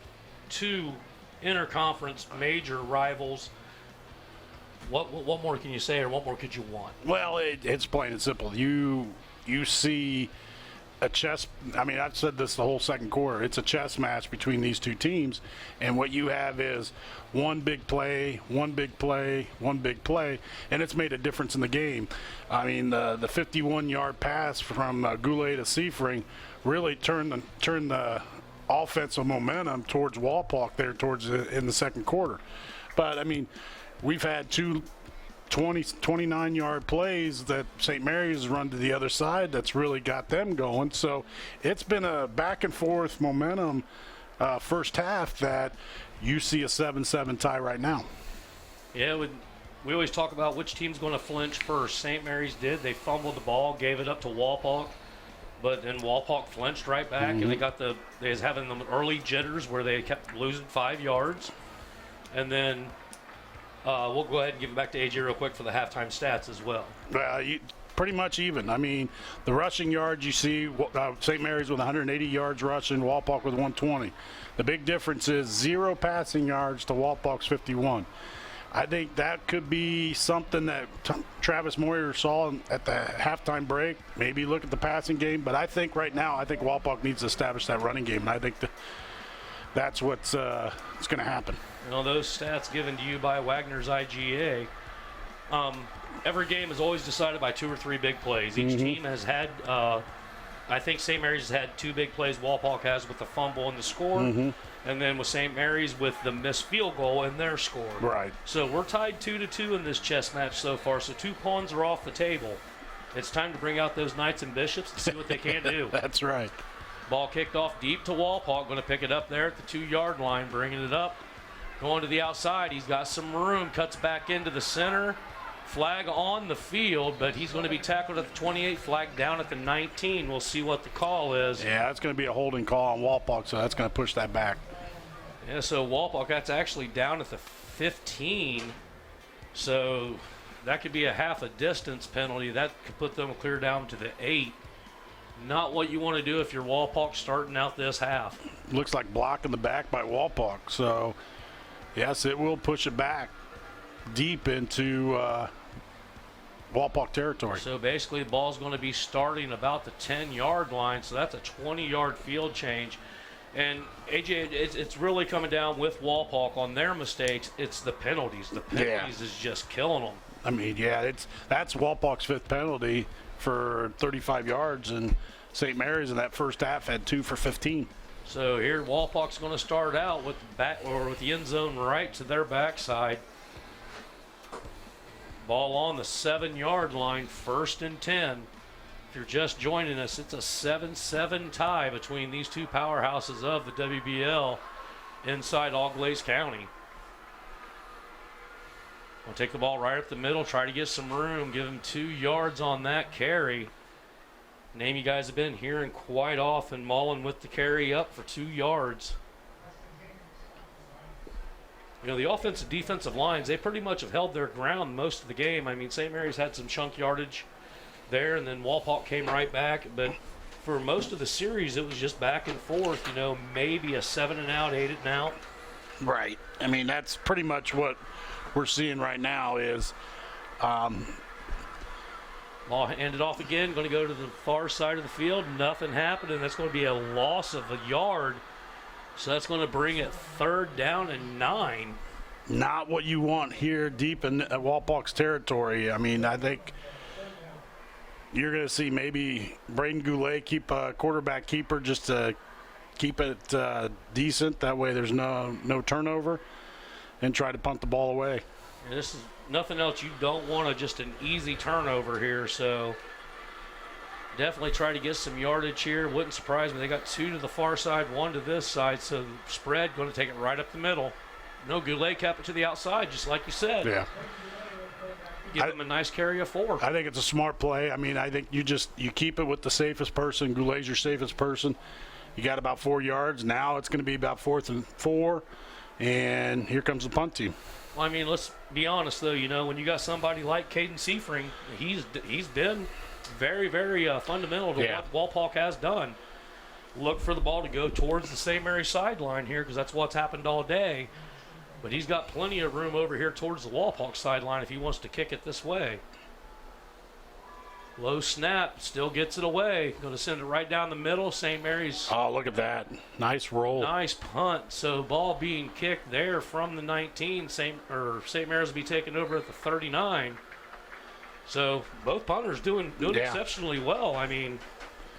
two interconference major rivals. What more can you say, or what more could you want? Well, it's plain and simple. You see a chess. I mean, I've said this the whole second quarter. It's a chess match between these two teams, and what you have is one big play, one big play, one big play, and it's made a difference in the game. I mean, the 51-yard pass from Goulet to Seifring really turned the offensive momentum towards Wapak there in the second quarter. But I mean, we've had two 29-yard plays that St. Mary's has run to the other side that's really got them going. So it's been a back-and-forth momentum first half that you see a 7-7 tie right now. Yeah, we always talk about which team's going to flinch first. St. Mary's did. They fumbled the ball, gave it up to Wapak, but then Wapak flinched right back, and they was having them early jitters where they kept losing 5 yards. And then we'll go ahead and give it back to AJ real quick for the halftime stats as well. Pretty much even. I mean, the rushing yards you see, St. Mary's with 180 yards rushing, Wapak with 120. The big difference is 0 passing yards to Wapak's 51. I think that could be something that Travis Moyer saw at the halftime break. Maybe look at the passing game, but I think right now, Wapak needs to establish that running game, and I think that's what's going to happen. You know, those stats given to you by Wagner's IGA, every game is always decided by 2 or 3 big plays. Each team has had, I think St. Mary's has had 2 big plays. Wapak has with the fumble and the score, and then with St. Mary's with the missed field goal and their score. Right. So we're tied 2-2 in this chess match so far, so 2 pawns are off the table. It's time to bring out those knights and bishops and see what they can do. That's right. Ball kicked off deep to Wapak, going to pick it up there at the 2-yard line, bringing it up. Going to the outside, he's got some room, cuts back into the center. Flag on the field, but he's going to be tackled at the 28, flag down at the 19. We'll see what the call is. Yeah, that's going to be a holding call on Wapak, so that's going to push that back. Yeah, so Wapak, that's actually down at the 15. So that could be a half a distance penalty. That could put them clear down to the 8. Not what you want to do if you're Wapak starting out this half. Looks like blocking the back by Wapak, so yes, it will push it back deep into Wapak territory. So basically the ball's going to be starting about the 10-yard line, so that's a 20-yard field change. And AJ, it's really coming down with Wapak on their mistakes. It's the penalties. The penalties is just killing them. I mean, yeah, that's Wapak's 5th penalty for 35 yards, and St. Mary's in that first half had 2 for 15. So here Wapak's going to start out with the end zone right to their backside. Ball on the 7-yard line, 1st and 10. If you're just joining us, it's a 7-7 tie between these two powerhouses of the WBL inside Auglaize County. We'll take the ball right up the middle, try to get some room, give him 2 yards on that carry. Name you guys have been hearing quite often. Mullen with the carry up for 2 yards. You know, the offensive defensive lines, they pretty much have held their ground most of the game. I mean, St. Mary's had some chunk yardage there, and then Wapak came right back. But for most of the series, it was just back and forth, you know, maybe a 7-and-out, 8-and-out. Right. I mean, that's pretty much what we're seeing right now is ball handed off again, going to go to the far side of the field. Nothing happening. That's going to be a loss of a yard. So that's going to bring it 3rd down and 9. Not what you want here deep in Wapak's territory. I mean, I think you're going to see maybe Braden Goulet keep a quarterback keeper just to keep it decent. That way there's no turnover, and try to punt the ball away. And this is nothing else. You don't want just an easy turnover here, so definitely try to get some yardage here. Wouldn't surprise me. They got 2 to the far side, 1 to this side, so spread going to take it right up the middle. No, Goulet kept it to the outside, just like you said. Yeah. Give him a nice carry of 4. I think it's a smart play. I mean, I think you keep it with the safest person. Goulet's your safest person. You got about 4 yards. Now it's going to be about 4th and 4. And here comes the punt team. Well, I mean, let's be honest, though. You know, when you got somebody like Caden Seifring, he's been very, very fundamental to what Walpock has done. Look for the ball to go towards the St. Mary's sideline here because that's what's happened all day. But he's got plenty of room over here towards the Walpock sideline if he wants to kick it this way. Low snap, still gets it away. Going to send it right down the middle. St. Mary's. Oh, look at that. Nice roll. Nice punt. So ball being kicked there from the 19. St. Mary's will be taken over at the 39. So both punters doing exceptionally well. I mean,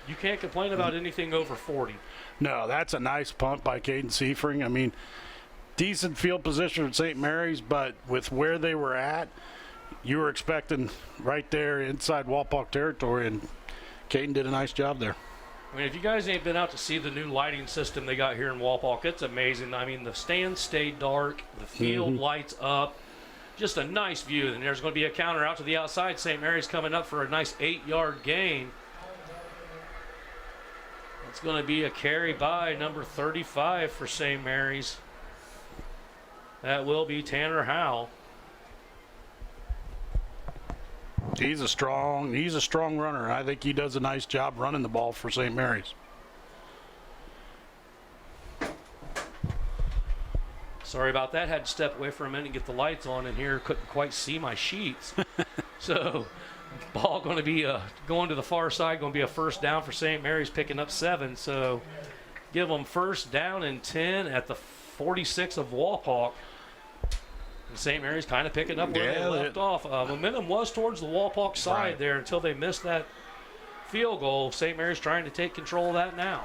you can't complain about anything over 40. No, that's a nice punt by Caden Seifring. I mean, decent field position at St. Mary's, but with where they were at, you were expecting right there inside Walpock territory, and Caden did a nice job there. I mean, if you guys ain't been out to see the new lighting system they got here in Walpock, it's amazing. I mean, the stands stay dark, the field lights up, just a nice view. And there's going to be a counter out to the outside. St. Mary's coming up for a nice 8-yard gain. It's going to be a carry by number 35 for St. Mary's. That will be Tanner Howell. He's a strong runner. I think he does a nice job running the ball for St. Mary's. Sorry about that. Had to step away for a minute and get the lights on in here. Couldn't quite see my sheets. So ball going to be going to the far side. Going to be a first down for St. Mary's, picking up 7. So give them first down and 10 at the 46 of Walpock. St. Mary's kind of picking up where they left off. Momentum was towards the Walpock side there until they missed that field goal. St. Mary's trying to take control of that now.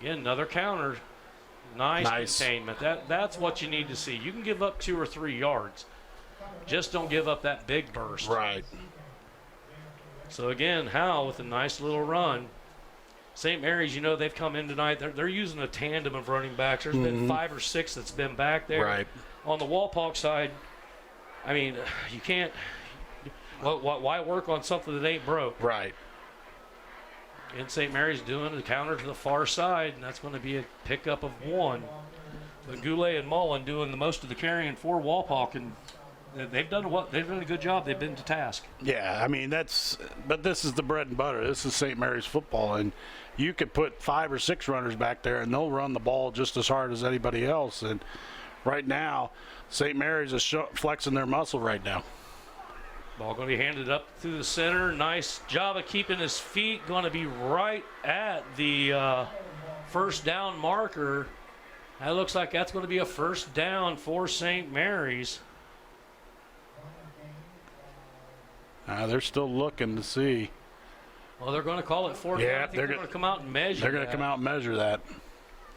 Again, another counter. Nice containment. That's what you need to see. You can give up 2 or 3 yards. Just don't give up that big burst. Right. So again, Howell with a nice little run. St. Mary's, you know, they've come in tonight. They're using a tandem of running backs. There's been 5 or 6 that's been back there. Right. On the Walpock side, I mean, you can't. Why work on something that ain't broke? Right. And St. Mary's doing a counter to the far side, and that's going to be a pickup of 1. But Goulet and Mullen doing the most of the carrying for Walpock, and they've done a good job. They've been to task. Yeah, I mean but this is the bread and butter. This is St. Mary's football, and you could put 5 or 6 runners back there, and they'll run the ball just as hard as anybody else. And right now, St. Mary's is flexing their muscle right now. Ball going to be handed up through the center. Nice job of keeping his feet. Going to be right at the first down marker. That looks like that's going to be a first down for St. Mary's. They're still looking to see. Well, they're going to call it 4th down. I think they're going to come out and measure They're going to come out and measure that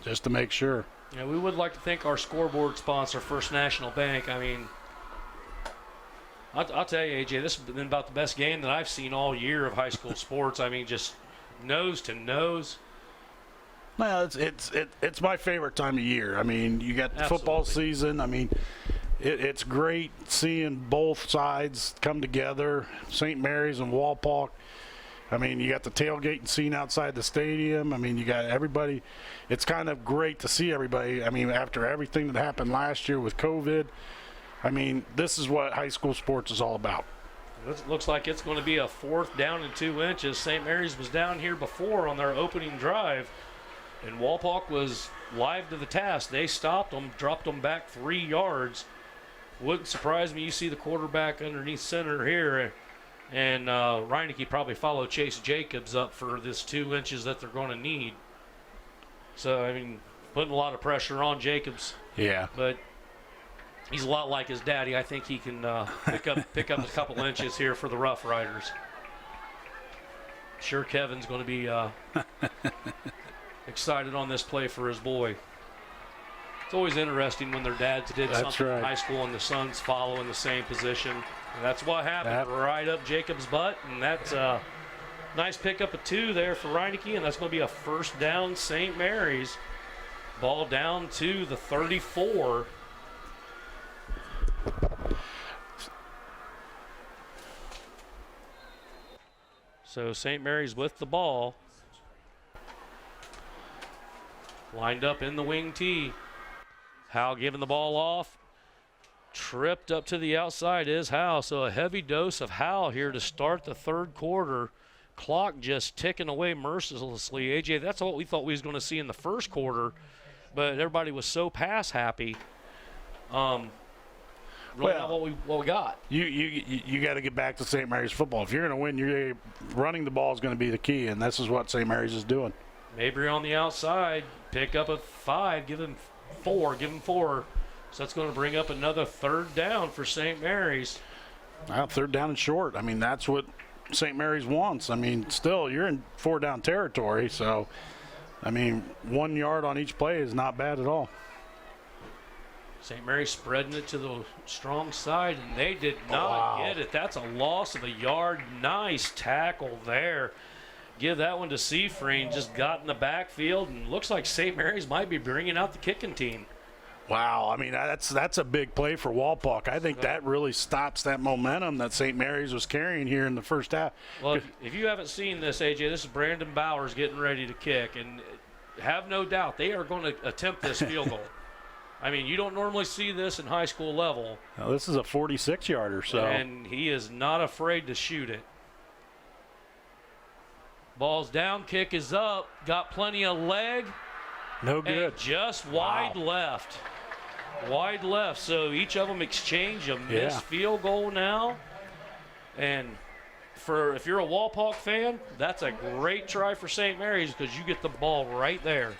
just to make sure. Yeah, we would like to thank our scoreboard sponsor, First National Bank. I mean, I'll tell you, AJ, this has been about the best game that I've seen all year of high school sports. I mean, just nose to nose. Well, it's my favorite time of year. I mean, you got the football season. I mean, it's great seeing both sides come together, St. Mary's and Walpock. I mean, you got the tailgating scene outside the stadium. I mean, you got everybody. It's kind of great to see everybody. I mean, after everything that happened last year with COVID, I mean, this is what high school sports is all about. It looks like it's going to be a 4th down and 2 inches. St. Mary's was down here before on their opening drive, and Walpock was live to the task. They stopped them, dropped them back 3 yards. Wouldn't surprise me. You see the quarterback underneath center here, and Reineke probably followed Chase Jacobs up for this 2 inches that they're going to need. So, I mean, putting a lot of pressure on Jacobs. Yeah. But he's a lot like his daddy. I think he can pick up a couple inches here for the Rough Riders. Sure, Kevin's going to be excited on this play for his boy. It's always interesting when their dads did something in high school and the sons follow in the same position. And that's what happened right up Jacob's butt. And that's a nice pickup of 2 there for Reineke. And that's going to be a first down St. Mary's. Ball down to the 34. So St. Mary's with the ball. Lined up in the wing tee. Howe giving the ball off. Tripped up to the outside is Howe. So a heavy dose of Howe here to start the third quarter. Clock just ticking away mercilessly. AJ, that's what we thought we was going to see in the first quarter, but everybody was so pass happy. Really not what we got. You got to get back to St. Mary's football. If you're going to win, you're running the ball is going to be the key, and this is what St. Mary's is doing. Mabry on the outside, pick up a 5, give him 4. So that's going to bring up another third down for St. Mary's. Well, third down and short. I mean, that's what St. Mary's wants. I mean, still, you're in 4-down territory, so, I mean, 1 yard on each play is not bad at all. St. Mary's spreading it to the strong side, and they did not get it. That's a loss of a yard. Nice tackle there. Give that one to Seafreen. Just got in the backfield, and looks like St. Mary's might be bringing out the kicking team. Wow, I mean, that's a big play for Wapak. I think that really stops that momentum that St. Mary's was carrying here in the first half. Well, if you haven't seen this, AJ, this is Brandon Bowers getting ready to kick, and have no doubt they are going to attempt this field goal. I mean, you don't normally see this in high school level. Now, this is a 46-yarder, so. And he is not afraid to shoot it. Ball's down, kick is up, got plenty of leg. No good. And just wide left. Wide left, so each of them exchange a missed field goal now. And if you're a Wapak fan, that's a great try for St. Mary's because you get the ball right there.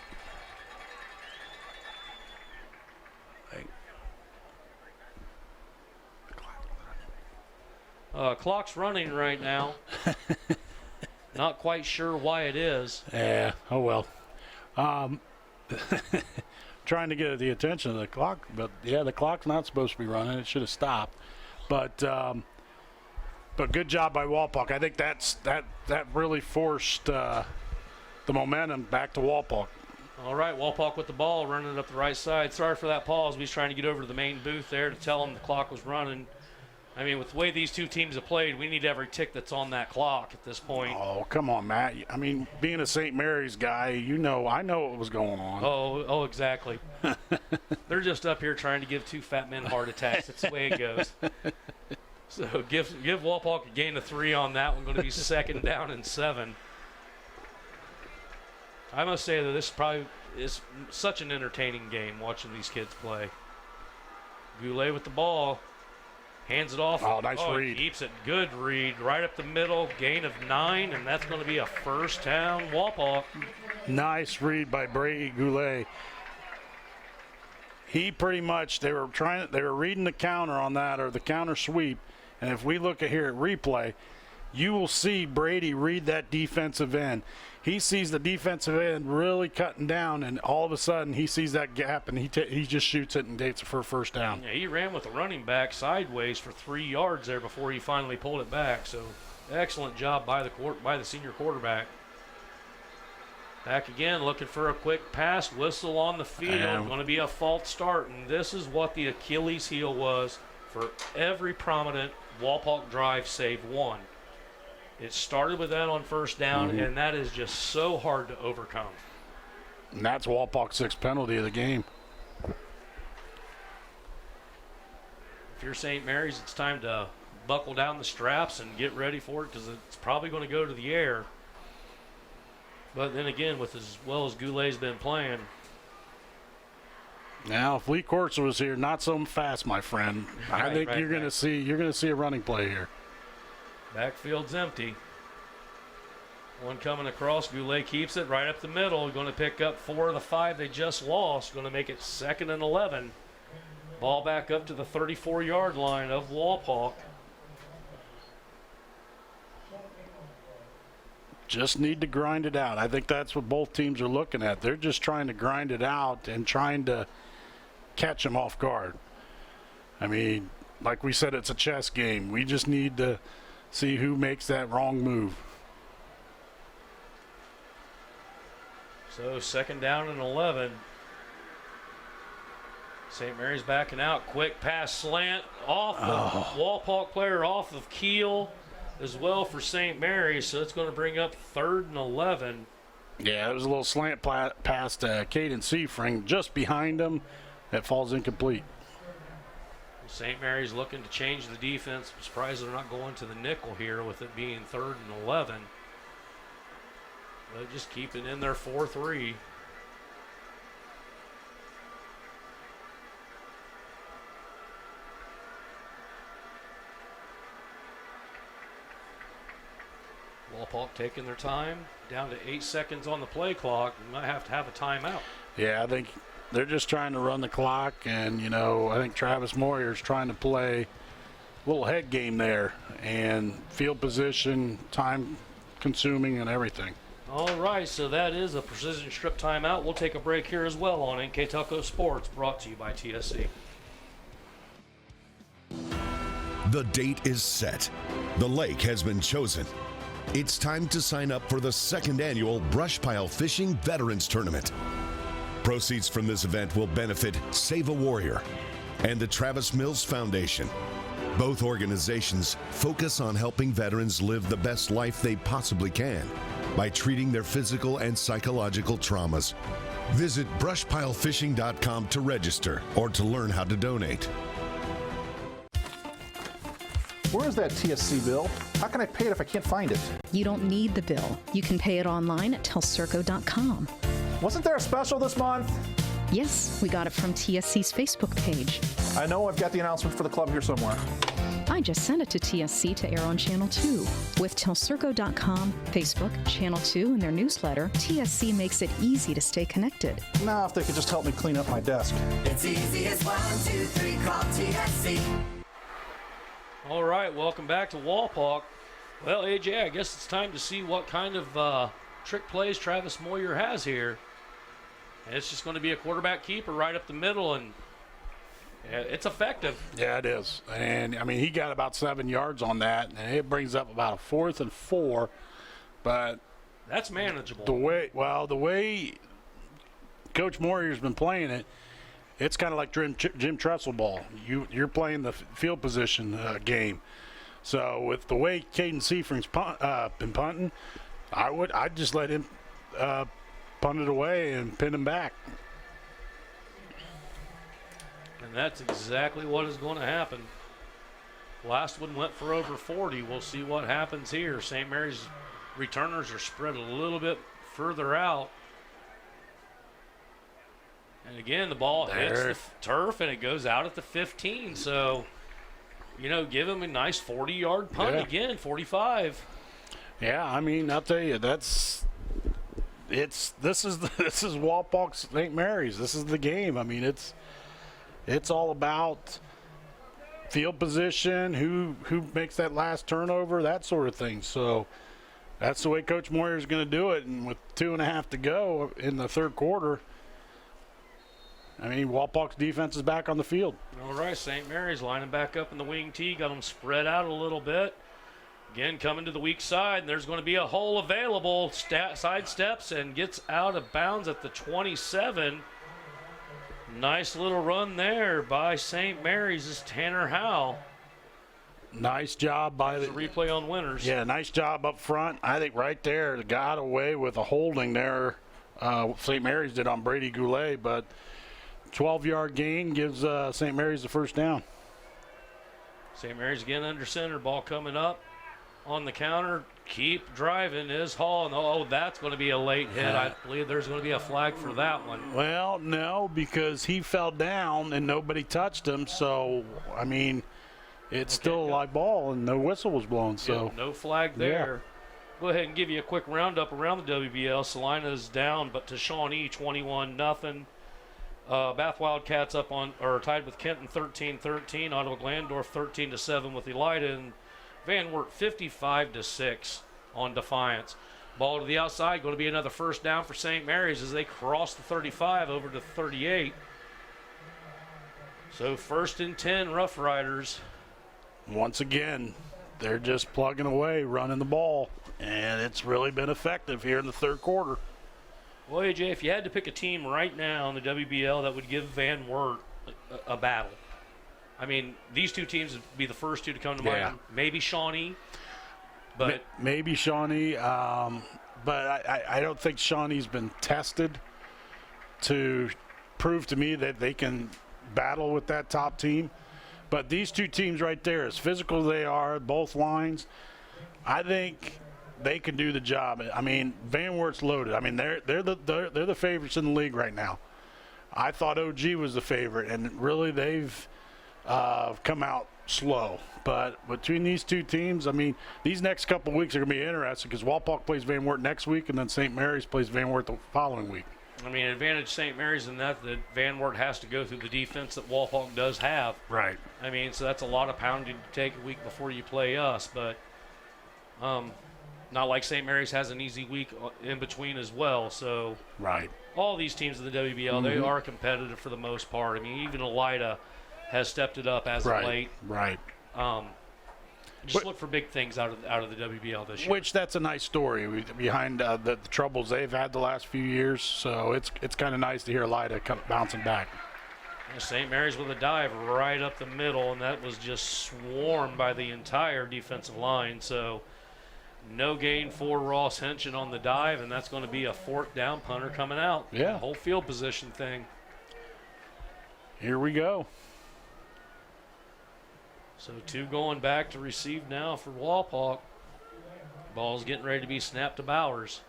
Clock's running right now. Not quite sure why it is. Yeah, oh well. Trying to get the attention of the clock, but yeah, the clock's not supposed to be running. It should have stopped. But good job by Wapak. I think that really forced the momentum back to Wapak. All right, Wapak with the ball, running up the right side. Sorry for that pause. We was trying to get over to the main booth there to tell them the clock was running. I mean, with the way these two teams have played, we need every tick that's on that clock at this point. Oh, come on, Matt. I mean, being a St. Mary's guy, I know what was going on. Oh, exactly. They're just up here trying to give two fat men heart attacks. That's the way it goes. So give Wapak a gain of 3 on that one. Going to be 2nd down and 7. I must say that this probably is such an entertaining game watching these kids play. Goulet with the ball. Hands it off. Oh, nice read. Keeps it. Good read. Right up the middle. Gain of 9, and that's going to be a first down Wapak. Nice read by Brady Goulet. He pretty much, they were reading the counter on that, or the counter sweep, and if we look at here at replay, you will see Brady read that defensive end. He sees the defensive end really cutting down, and all of a sudden he sees that gap, and he just shoots it and dates it for a first down. Yeah, he ran with the running back sideways for 3 yards there before he finally pulled it back. So excellent job by the senior quarterback. Back again, looking for a quick pass. Whistle on the field. Going to be a false start, and this is what the Achilles heel was for every prominent Wapak drive save one. It started with that on first down, and that is just so hard to overcome. And that's Wapak's 6th penalty of the game. If you're St. Mary's, it's time to buckle down the straps and get ready for it because it's probably going to go to the air. But then again, with as well as Goulet's been playing. Now, if Lee Courts was here, not so fast, my friend. I think you're going to see a running play here. Backfield's empty. One coming across. Goulet keeps it right up the middle. Going to pick up 4 of the 5 they just lost. Going to make it 2nd and 11. Ball back up to the 34-yard line of Wapak. Just need to grind it out. I think that's what both teams are looking at. They're just trying to grind it out and trying to catch them off guard. I mean, like we said, it's a chess game. We just need to see who makes that wrong move. So 2nd down and 11. St. Mary's backing out. Quick pass slant off the Wapak player, off of Keel as well for St. Mary's. So it's going to bring up 3rd and 11. Yeah, it was a little slant pass to Caden Seafring just behind him. That falls incomplete. St. Mary's looking to change the defense. I'm surprised they're not going to the nickel here with it being 3rd and 11. But just keep it in there 4-3. Walpole taking their time. Down to 8 seconds on the play clock. We might have to have a timeout. Yeah, I think they're just trying to run the clock, and, I think Travis Moyer's trying to play a little head game there, and field position, time consuming, and everything. All right, so that is a precision strip timeout. We'll take a break here as well on NKTelco Sports, brought to you by TSC. The date is set. The lake has been chosen. It's time to sign up for the 2nd annual Brush Pile Fishing Veterans Tournament. Proceeds from this event will benefit Save a Warrior and the Travis Mills Foundation. Both organizations focus on helping veterans live the best life they possibly can by treating their physical and psychological traumas. Visit brushpilefishing.com to register or to learn how to donate. Where is that TSC bill? How can I pay it if I can't find it? You don't need the bill. You can pay it online at telcirco.com. Wasn't there a special this month? Yes, we got it from TSC's Facebook page. I know I've got the announcement for the club here somewhere. I just sent it to TSC to air on Channel 2. With telcirco.com, Facebook, Channel 2, and their newsletter, TSC makes it easy to stay connected. Now, if they could just help me clean up my desk. It's easy as 1, 2, 3, call TSC. All right, welcome back to Walpock. Well, AJ, I guess it's time to see what kind of trick plays Travis Moyer has here. And it's just going to be a quarterback keeper right up the middle, and it's effective. Yeah, it is. And, he got about 7 yards on that, and it brings up about a 4th and 4. But that's manageable. The way Coach Moyer's been playing it, it's kind of like Jim Tressel ball. You're playing the field position game. So with the way Caden Seafring's been punting, I'd just let him punt it away and pin him back. And that's exactly what is going to happen. Last one went for over 40. We'll see what happens here. St. Mary's returners are spread a little bit further out. And again, the ball hits the turf and it goes out at the 15. So, give him a nice 40-yard punt again, 45. Yeah, I'll tell you, this is Walpock St. Mary's. This is the game. It's all about field position, who makes that last turnover, that sort of thing. So that's the way Coach Moyer is going to do it. And with 2.5 to go in the third quarter, Walpock's defense is back on the field. All right, St. Mary's lining back up in the wing tee, got them spread out a little bit. Again, coming to the weak side, and there's going to be a hole available. Side steps and gets out of bounds at the 27. Nice little run there by St. Mary's is Tanner Howe. Nice job by the replay on winners. Yeah, nice job up front. I think right there, got away with a holding there. St. Mary's did on Brady Goulet, but 12-yard gain gives St. Mary's the first down. St. Mary's again under center, ball coming up on the counter. Keep driving is Hall. Oh, that's going to be a late hit. I believe there's going to be a flag for that one. Well, no, because he fell down and nobody touched him. So, it's still a live ball and no whistle was blown. So no flag there. Yeah. Go ahead and give you a quick roundup around the WBL. Salina's down, but to Shawnee 21-0. Bath Wildcats tied with Kenton 13-13. Ottawa Glandorf 13-7 with Elida, and Van Wert 55-6 on Defiance. Ball to the outside, going to be another first down for St. Mary's as they cross the 35 over to 38. So 1st and 10, Rough Riders. Once again, they're just plugging away, running the ball, and it's really been effective here in the third quarter. Well, AJ, if you had to pick a team right now in the WBL that would give Van Wert a battle, these two teams would be the first two to come to mind. Maybe Shawnee, but maybe Shawnee. but I don't think Shawnee's been tested to prove to me that they can battle with that top team. But these two teams right there, as physical as they are, both lines, I think they can do the job. I mean, Van Wert's loaded. I mean, they're the favorites in the league right now. I thought OG was the favorite, and really they've come out slow. But between these two teams, I mean, these next couple of weeks are going to be interesting because Wapak plays Van Wert next week, and then St. Mary's plays Van Wert the following week. I mean, advantage St. Mary's in that Van Wert has to go through the defense that Wapak does have. Right. I mean, so that's a lot of pounding to take a week before you play us, but not like St. Mary's has an easy week in between as well. So right. All these teams in the WBL, they are competitive for the most part. I mean, even Elida has stepped it up as of late. Right. Just look for big things out of the WBL this year. Which that's a nice story behind the troubles they've had the last few years. So it's kind of nice to hear Elida come bouncing back. St. Mary's with a dive right up the middle, and that was just swarmed by the entire defensive line. So no gain for Ross Henshin on the dive, and that's going to be a fourth down punter coming out. Yeah. The whole field position thing. Here we go. So two going back to receive now for Wapak. Ball's getting ready to be snapped to Bowers.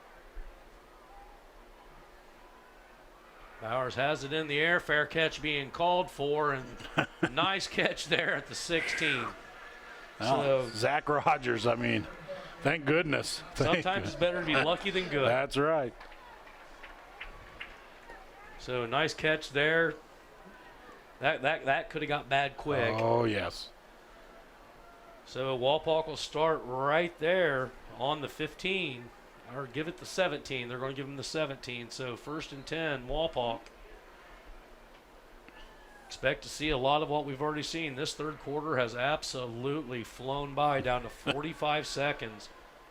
Bowers has it in the air. Fair catch being called for, and nice catch there at the 16. So Zach Rogers, I mean, thank goodness. Sometimes it's better to be lucky than good. That's right. So nice catch there. That could have got bad quick. Oh, yes. So Wapak will start right there on the 15, or give it the 17. They're going to give him the 17. So 1st and 10, Wapak. Expect to see a lot of what we've already seen. This third quarter has absolutely flown by, down to 45 seconds.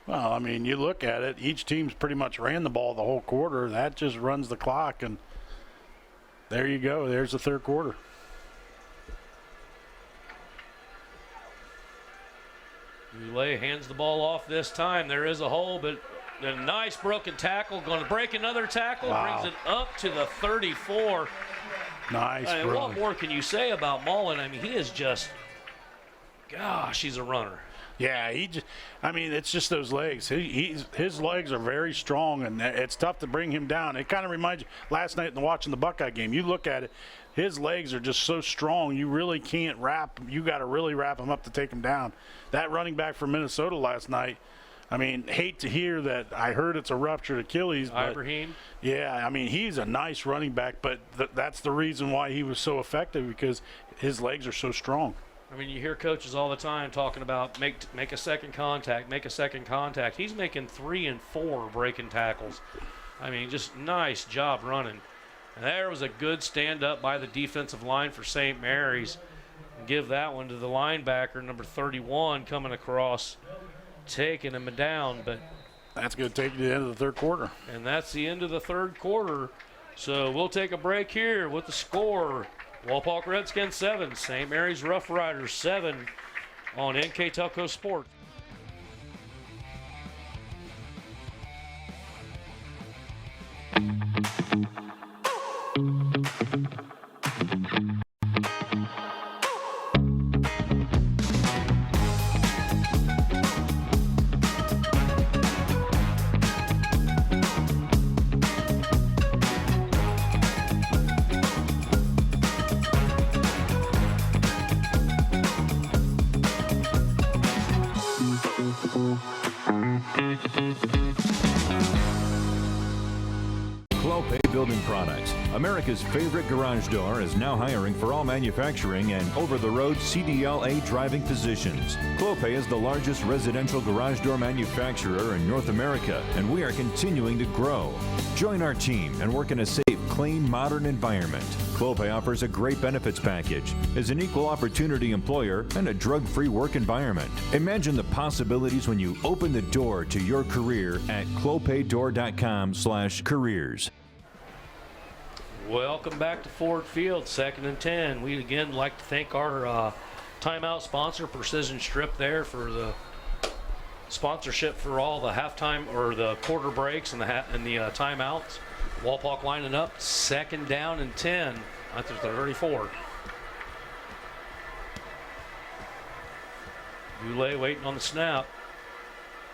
Well, I mean, you look at it, each team's pretty much ran the ball the whole quarter. That just runs the clock, and there you go. There's the third quarter. Goulet hands the ball off this time. There is a hole, but a nice broken tackle. Going to break another tackle. Wow. Brings it up to the 34. Nice. What more can you say about Mullen? I mean, he is just, gosh, he's a runner. Yeah, I mean, it's just those legs. His legs are very strong, and it's tough to bring him down. It kind of reminds you, last night in watching the Buckeye game, you look at it, his legs are just so strong, you really can't wrap. You got to really wrap him up to take him down. That running back from Minnesota last night, I mean, hate to hear that. I heard it's a ruptured Achilles. Ibrahim? Yeah, I mean, he's a nice running back, but that's the reason why he was so effective, because his legs are so strong. I mean, you hear coaches all the time talking about make a second contact, make a second contact. He's making 3 and 4 breaking tackles. I mean, just nice job running. And there was a good stand-up by the defensive line for St. Mary's. And give that one to the linebacker, number 31, coming across, taking him down. But that's going to take you to the end of the third quarter. And that's the end of the third quarter. So we'll take a break here with the score. Wapak Redskins 7, St. Mary's Rough Riders 7 on NKTelco Sports. Building Products, America's favorite garage door, is now hiring for all manufacturing and over-the-road CDLA driving positions. Clopay is the largest residential garage door manufacturer in North America, and we are continuing to grow. Join our team and work in a safe, clean, modern environment. Clopay offers a great benefits package, is an equal opportunity employer, and a drug-free work environment. Imagine the possibilities when you open the door to your career at clopaydoor.com/careers. Welcome back to Ford Field, 2nd and 10. We again like to thank our timeout sponsor, Precision Strip, there for the sponsorship for all the halftime or the quarter breaks and the timeouts. Wapak lining up, 2nd down and 10 at the 34. Goulet waiting on the snap.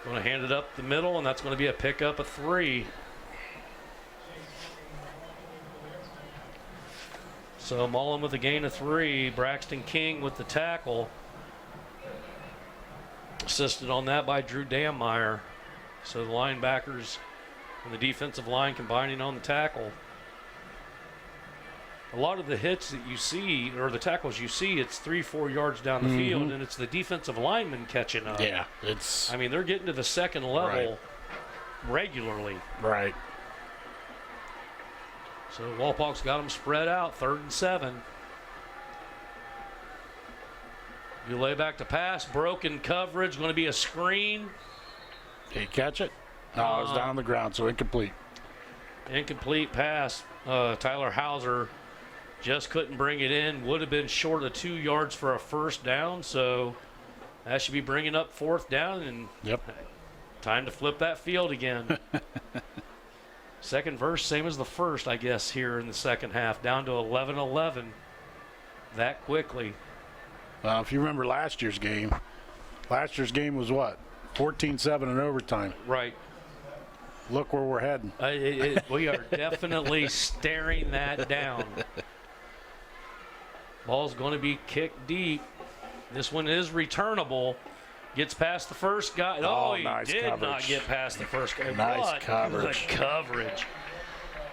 Going to hand it up the middle, and that's going to be a pickup of 3. So Mullen with a gain of 3. Braxton King with the tackle. Assisted on that by Drew Dammeyer. So the linebackers and the defensive line combining on the tackle. A lot of the hits that you see, or the tackles you see, it's 3-4 yards down the field, and it's the defensive linemen catching up. Yeah, it's. I mean, they're getting to the second level regularly. Right. So Walpak's got them spread out, 3rd and 7. You lay back to pass, broken coverage, going to be a screen. Did he catch it? No, it was down on the ground, so incomplete. Incomplete pass. Tyler Hauser just couldn't bring it in. Would have been short of 2 yards for a 1st down, so that should be bringing up 4th down, and time to flip that field again. Second verse, same as the first, I guess, here in the second half, down to 11-11 that quickly. If you remember last year's game was what? 14-7 in overtime. Right. Look where we're heading. We are definitely staring that down. Ball's going to be kicked deep. This one is returnable. Gets past the first guy. Oh, he nice did coverage. Not get past the first guy. Nice what coverage. The coverage.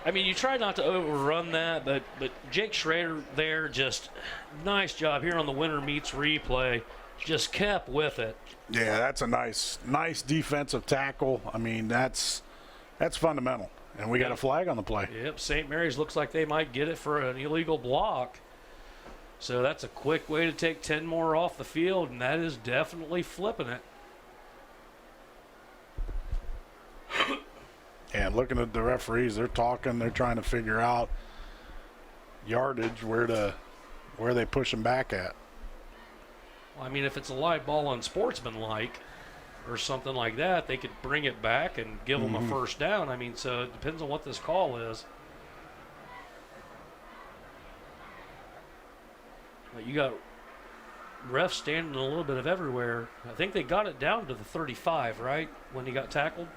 I mean, you try not to overrun that, but Jake Schrader there, just nice job here on the Winter Meets replay. Just kept with it. Yeah, that's a nice defensive tackle. I mean, that's fundamental. And we got a flag on the play. Yep, St. Mary's looks like they might get it for an illegal block. So that's a quick way to take 10 more off the field, and that is definitely flipping it. And looking at the referees, they're talking, they're trying to figure out yardage, where they push them back at. Well, I mean, if it's a live ball unsportsmanlike or something like that, they could bring it back and give them a 1st down. I mean, so it depends on what this call is. But you got refs standing a little bit of everywhere. I think they got it down to the 35, right, when he got tackled?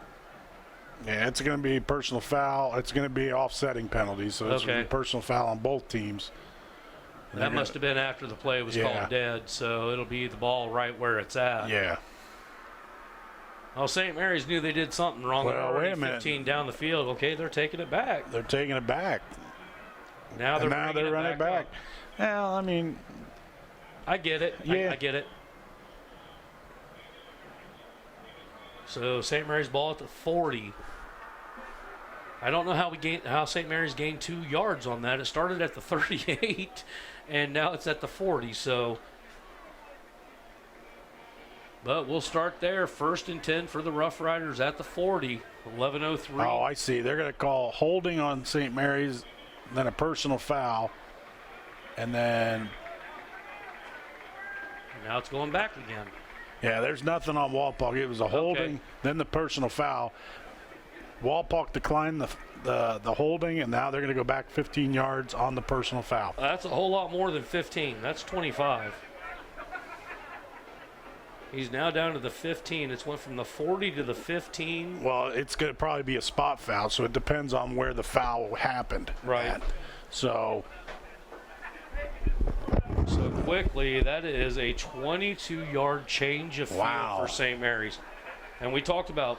Yeah, it's going to be personal foul. It's going to be offsetting penalties, so it's going to be personal foul on both teams. And that must have been after the play was called dead, so it'll be the ball right where it's at. Yeah. Well, St. Mary's knew they did something wrong. Well, wait a minute. 15 down the field. Okay, they're taking it back. They're taking it back. Now they're running it back. Well, I mean, I get it. Yeah. I get it. So St. Mary's ball at the 40. I don't know how St. Mary's gained 2 yards on that. It started at the 38, and now it's at the 40. So, but we'll start there. 1st and 10 for the Rough Riders at the 40. 11:03. Oh, I see. They're going to call holding on St. Mary's, then a personal foul, and then now it's going back again. Yeah, there's nothing on Wapak. It was a holding, then the personal foul. Wapak declined the holding, and now they're going to go back 15 yards on the personal foul. That's a whole lot more than 15. That's 25. He's now down to the 15. It's went from the 40 to the 15. Well, it's going to probably be a spot foul, so it depends on where the foul happened. Right. So quickly, that is a 22-yard change of field for St. Mary's. And we talked about,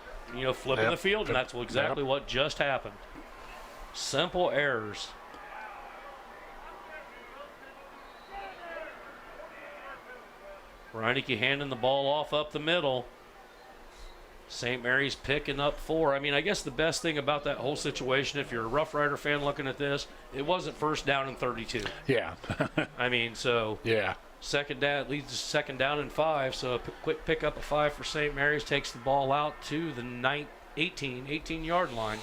flipping the field, and that's exactly what just happened. Simple errors. Reineke handing the ball off up the middle. St. Mary's picking up 4. I mean, I guess the best thing about that whole situation, if you're a Rough Rider fan looking at this, it wasn't 1st down and 32. Yeah. I mean, so yeah. Second down leads to 2nd down and 5. So a quick pickup of 5 for St. Mary's, takes the ball out to the 18-yard line.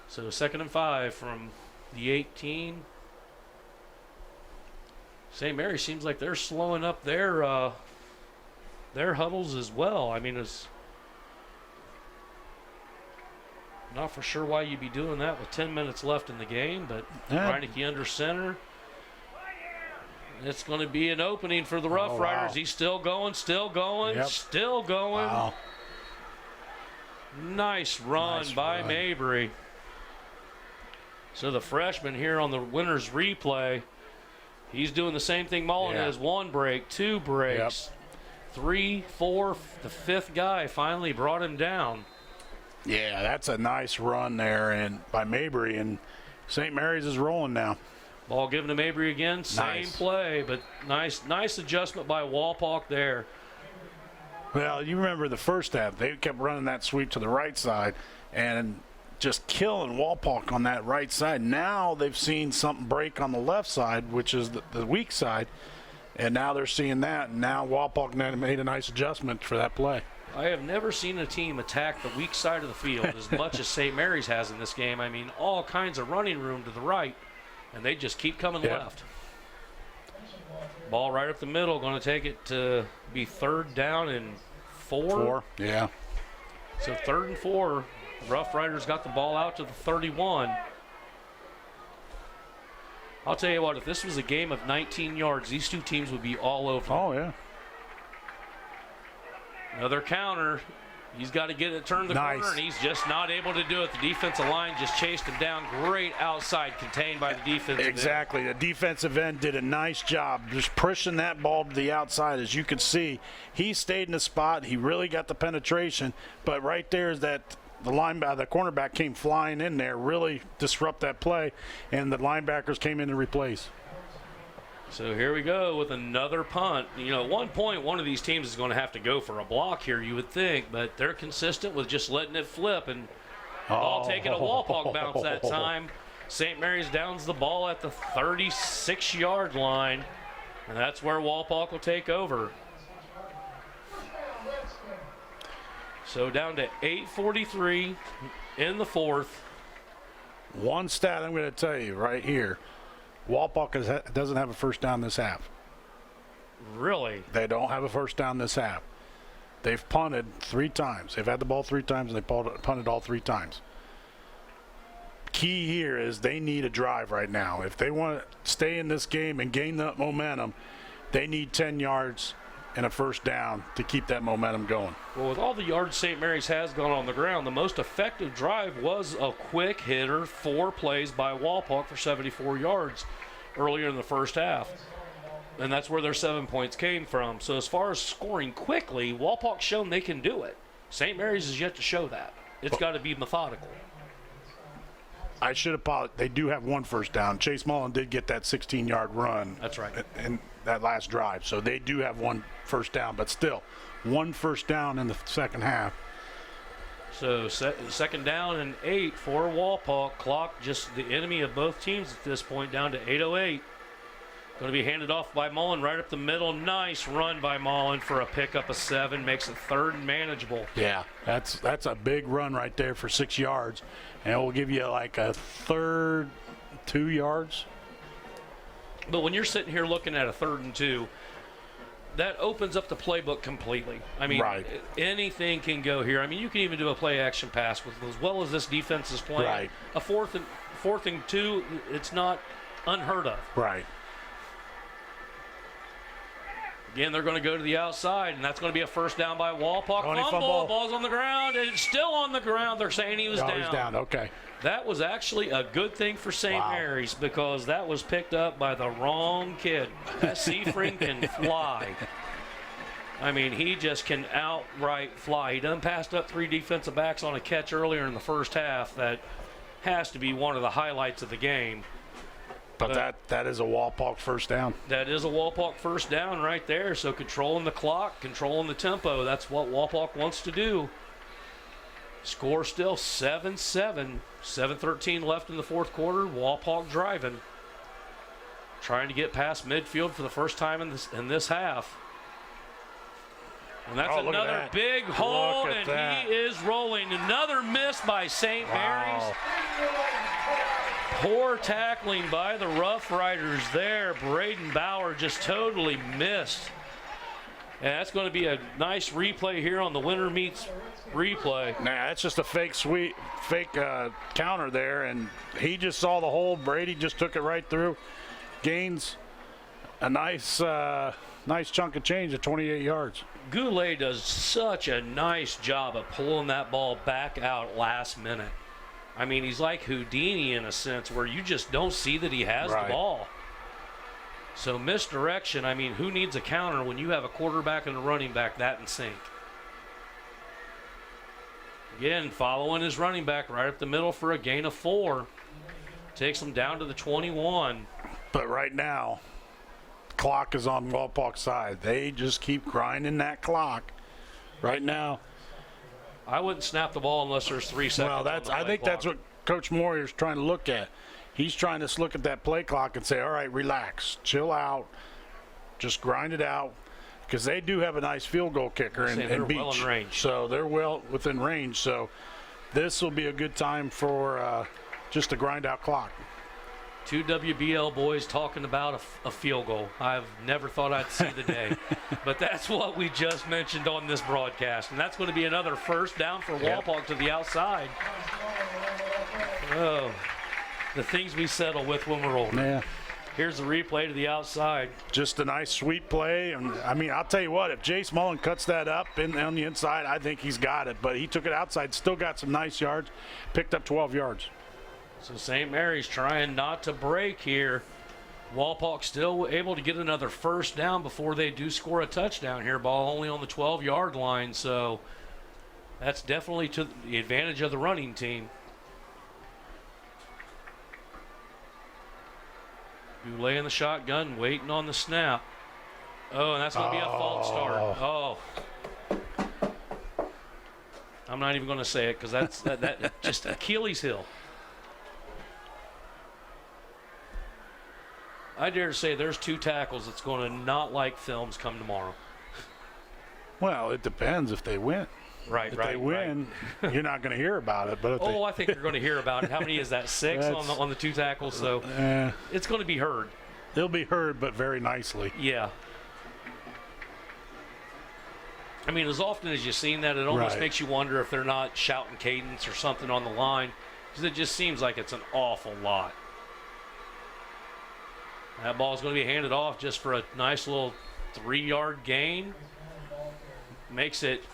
So 2nd and 5 from the 18. St. Mary's seems like they're slowing up their their huddles as well. I mean, it's not for sure why you'd be doing that with 10 minutes left in the game, but Reineke under center. It's going to be an opening for the Rough Riders. Wow. He's still going, still going. Wow. Nice run by Mabry. So the freshman here on the winner's replay, he's doing the same thing Mullen is. 1 break, 2 breaks, 3, 4. The 5th guy finally brought him down. Yeah, that's a nice run there and by Mabry, and St. Mary's is rolling now. Ball given to Mabry again, same play, but nice adjustment by Walpock there. Well, you remember the first half, they kept running that sweep to the right side and just killing Walpock on that right side. Now they've seen something break on the left side, which is the weak side, and now they're seeing that, and now Walpock made a nice adjustment for that play. I have never seen a team attack the weak side of the field as much as St. Mary's has in this game. I mean, all kinds of running room to the right, and they just keep coming left. Ball right up the middle, going to take it to be 3rd down and 4. Yeah. So 3rd and 4. Rough Riders got the ball out to the 31. I'll tell you what, if this was a game of 19 yards, these two teams would be all over. Oh, yeah. Another counter. He's got to get it turned the corner, and he's just not able to do it. The defensive line just chased him down. Great outside contained by the defensive Exactly. The defensive end did a nice job just pushing that ball to the outside. As you could see, he stayed in the spot. He really got the penetration. But right there is that the cornerback came flying in there, really disrupt that play, and the linebackers came in to replace. So here we go with another punt. You know, at one point, one of these teams is going to have to go for a block here, you would think, but they're consistent with just letting it flip, and ball taking a Walpock bounce that time. St. Mary's downs the ball at the 36-yard line, and that's where Walpock will take over. So down to 8:43 in the 4th. One stat I'm going to tell you right here. Walpock doesn't have a first down this half. Really? They don't have a first down this half. They've punted 3 times. They've had the ball 3 times, and they punted all 3 times. Key here is they need a drive right now. If they want to stay in this game and gain that momentum, they need 10 yards and a first down to keep that momentum going. Well, with all the yards St. Mary's has gone on the ground, the most effective drive was a quick hitter, 4 plays by Walpock for 74 yards earlier in the first half. And that's where their 7 points came from. So as far as scoring quickly, Walpock's shown they can do it. St. Mary's is yet to show that. It's got to be methodical. I should apologize. They do have 1 first down. Chase Mullen did get that 16-yard run. That's right. In that last drive. So they do have 1 first down, but still 1 first down in the second half. So second down and 8 for Walpock. Clock just the enemy of both teams at this point, down to 8:08. Going to be handed off by Mullen right up the middle. Nice run by Mullen for a pickup of 7. Makes it 3rd and manageable. Yeah, that's a big run right there for 6 yards. And it will give you like a 3rd 2 yards. But when you're sitting here looking at a 3rd and 2, that opens up the playbook completely. I mean, anything can go here. I mean, you can even do a play action pass with as well as this defense is playing. Right. A 4th and 2, it's not unheard of. Right. Again, they're going to go to the outside, and that's going to be a first down by Walpock. Fumble. Ball's on the ground, and it's still on the ground. They're saying he was down. He's down, okay. That was actually a good thing for St. Mary's because that was picked up by the wrong kid. That Seafring can fly. I mean, he just can outright fly. He done passed up 3 defensive backs on a catch earlier in the first half. That has to be one of the highlights of the game. But that is a Walpock first down. That is a Walpock first down right there. So controlling the clock, controlling the tempo, that's what Walpock wants to do. Score still 7-7. 7:13 left in the 4th quarter. Walpock driving. Trying to get past midfield for the first time in this half. And that's another big hole, and he is rolling. Another miss by St. Mary's. Poor tackling by the Rough Riders there. Braden Bauer just totally missed. And that's going to be a nice replay here on the Winter Meets replay. Nah, that's just a fake counter there, and he just saw the hole. Brady just took it right through. Gains a nice chunk of change at 28 yards. Goulet does such a nice job of pulling that ball back out last minute. I mean, he's like Houdini in a sense where you just don't see that he has the ball. So misdirection, I mean, who needs a counter when you have a quarterback and a running back that in sync? Again, following his running back right up the middle for a gain of 4. Takes him down to the 21. But right now, clock is on Walpock's side. They just keep grinding that clock. Right now, I wouldn't snap the ball unless there's 3 seconds. Well, I think that's what Coach Moyer's trying to look at. He's trying to look at that play clock and say, all right, relax, chill out, just grind it out, because they do have a nice field goal kicker in Beach. Well in range. So they're well within range. So this will be a good time for just a grind out clock. 2 WBL boys talking about a field goal. I've never thought I'd see the day. But that's what we just mentioned on this broadcast. And that's going to be another first down for Wapak to the outside. Oh, the things we settle with when we're older. Yeah. Here's the replay to the outside. Just a nice sweep play. And I mean, I'll tell you what, if Jace Mullen cuts that up on the inside, I think he's got it. But he took it outside, still got some nice yards, picked up 12 yards. So St. Mary's trying not to break here. Walpock still able to get another first down before they do score a touchdown here. Ball only on the 12-yard line, so that's definitely to the advantage of the running team. Goulet in the shotgun, waiting on the snap. Oh, and that's going to be a false start. Oh. I'm not even going to say it because that's that just Achilles heel. I dare to say there's 2 tackles that's going to not like films come tomorrow. Well, it depends if they win. Right, if they win, you're not going to hear about it. But if I think you're going to hear about it. How many is that? 6 on the 2 tackles. So it's going to be heard. It'll be heard, but very nicely. Yeah. I mean, as often as you've seen that, it almost makes you wonder if they're not shouting cadence or something on the line, because it just seems like it's an awful lot. That ball is going to be handed off just for a nice little 3-yard gain. Makes it.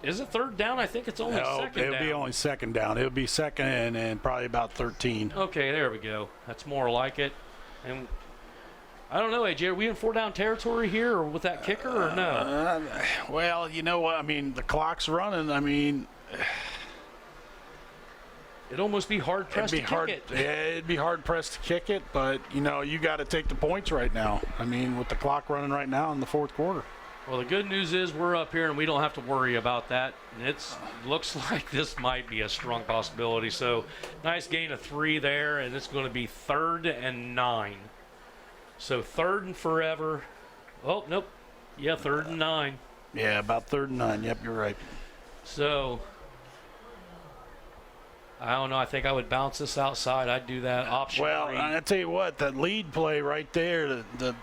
Is it 3rd down? I think it's only second down. It'll be only 2nd down. It'll be 2nd and probably about 13. Okay, there we go. That's more like it. And I don't know, AJ, are we in 4-down territory here or with that kicker or no? Well, you know what? I mean, the clock's running. I mean, it'd almost be hard-pressed to kick it. Yeah, it'd be hard-pressed to kick it, but, you know, you got to take the points right now. I mean, with the clock running right now in the 4th quarter. Well, the good news is we're up here and we don't have to worry about that. And it looks like this might be a strong possibility. So, nice gain of 3 there, and it's going to be 3rd and 9. So, 3rd and forever. Oh, nope. Yeah, 3rd and 9. Yeah, about 3rd and 9. Yep, you're right. So, I don't know. I think I would bounce this outside. I'd do that option. Well, I tell you what, that lead play right there to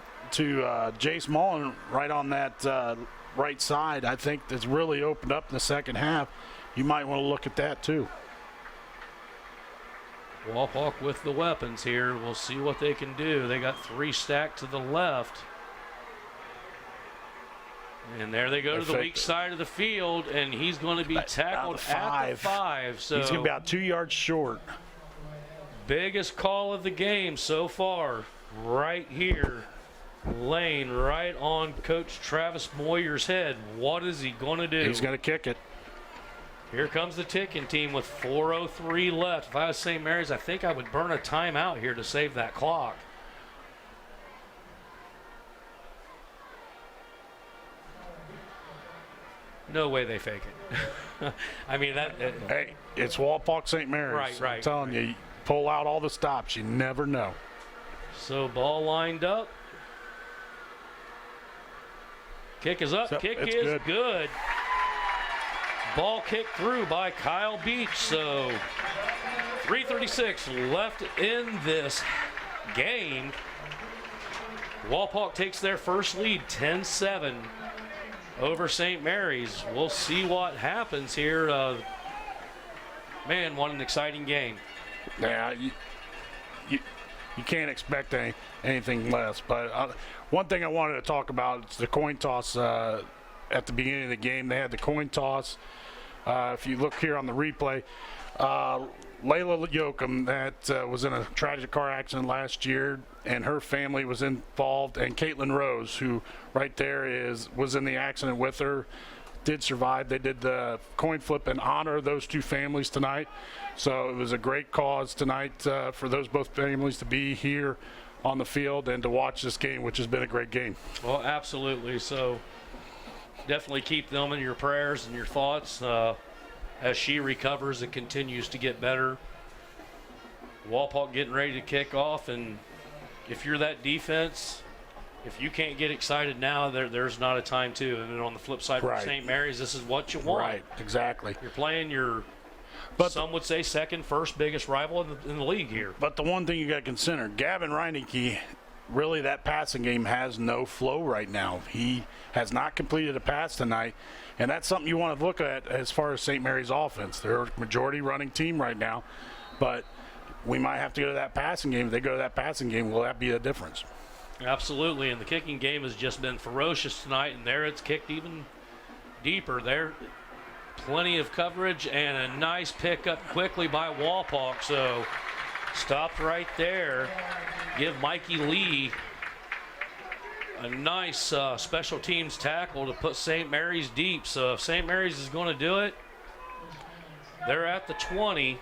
Jace Mullen right on that right side, I think that's really opened up in the second half. You might want to look at that too. Walpock with the weapons here. We'll see what they can do. They got 3 stacked to the left. And there they go to the weak side of the field, and he's going to be tackled at the 5. So he's going to be about 2 yards short. Biggest call of the game so far, right here. Laying right on Coach Travis Moyer's head. What is he going to do? He's going to kick it. Here comes the ticking team with 4:03 left. If I was St. Mary's, I think I would burn a timeout here to save that clock. No way they fake it. I mean, hey, it's Walpock St. Mary's. Right. I'm telling you, pull out all the stops. You never know. So ball lined up. Kick is up. Kick is good. Ball kicked through by Kyle Beach. So 3:36 left in this game. Walpock takes their first lead, 10-7 over St. Mary's. We'll see what happens here. Man, what an exciting game. Yeah, you can't expect anything less. But one thing I wanted to talk about is the coin toss at the beginning of the game. They had the coin toss. If you look here on the replay, Layla Yoakum, that was in a tragic car accident last year, and her family was involved, and Caitlin Rose, who right there was in the accident with her, did survive. They did the coin flip in honor of those two families tonight. So it was a great cause tonight for those both families to be here on the field and to watch this game, which has been a great game. Well, absolutely. So definitely keep them in your prayers and your thoughts as she recovers and continues to get better. Walpock getting ready to kick off, and if you're that defense, if you can't get excited now, there's not a time to. And then on the flip side for St. Mary's, this is what you want. Right, exactly. You're playing your, some would say, first biggest rival in the league here. But the one thing you got to consider, Gavin Reineke, really that passing game has no flow right now. He has not completed a pass tonight, and that's something you want to look at as far as St. Mary's offense. They're a majority running team right now, but we might have to go to that passing game. If they go to that passing game, will that be a difference? Absolutely, and the kicking game has just been ferocious tonight, and there it's kicked even deeper. There, plenty of coverage and a nice pickup quickly by Walpock. So stopped right there. Give Mikey Lee a nice special teams tackle to put St. Mary's deep. So if St. Mary's is going to do it, they're at the 20.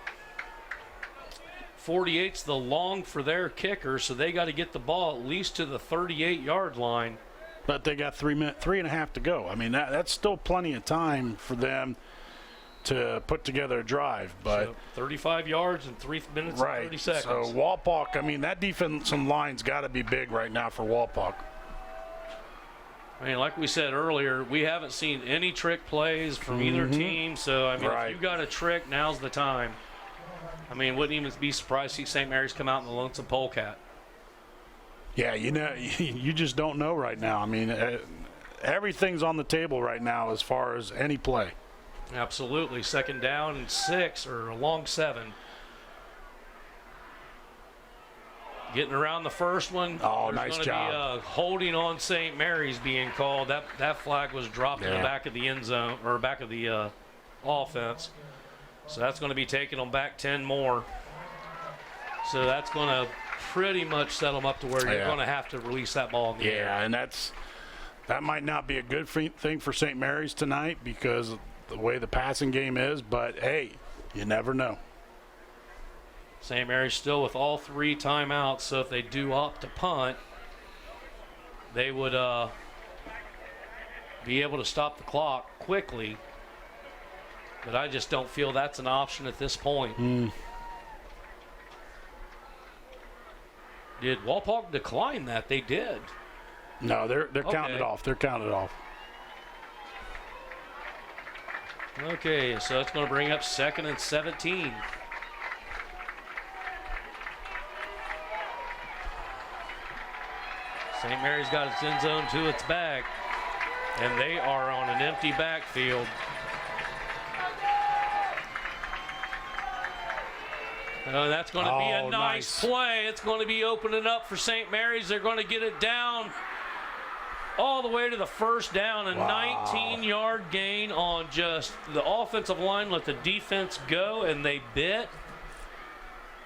48's the long for their kicker, so they got to get the ball at least to the 38-yard line. But they got 3 and a half to go. I mean, that's still plenty of time for them to put together a drive. But so 35 yards in 3 minutes and 30 seconds. So Walpock, I mean, that defensive line's got to be big right now for Walpock. I mean, like we said earlier, we haven't seen any trick plays from either team. So, I mean, if you got a trick, now's the time. I mean, wouldn't even be surprised to see St. Mary's come out in the Lonesome Polecat. Yeah, you know, you just don't know right now. I mean, everything's on the table right now as far as any play. Absolutely. 2nd down and 6, or a long 7. Getting around the first one. Oh, nice job. Be holding on St. Mary's being called. That flag was dropped in the back of the end zone, or back of the offense. So that's going to be taking them back 10 more. So that's going to pretty much set them up to where you're going to have to release that ball in the air. Yeah, and that might not be a good thing for St. Mary's tonight because of the way the passing game is, but hey, you never know. St. Mary's still with all 3 timeouts, so if they do opt to punt, they would be able to stop the clock quickly. But I just don't feel that's an option at this point. Did Walpock decline that? They did. No, they're counting it off. They're counting it off. Okay, so that's going to bring up 2nd and 17. St. Mary's got its end zone to its back, and they are on an empty backfield. That's going to be a nice play. It's going to be opening up for St. Mary's. They're going to get it down all the way to the 1st down. A 19-yard gain on just the offensive line. Let the defense go, and they bit.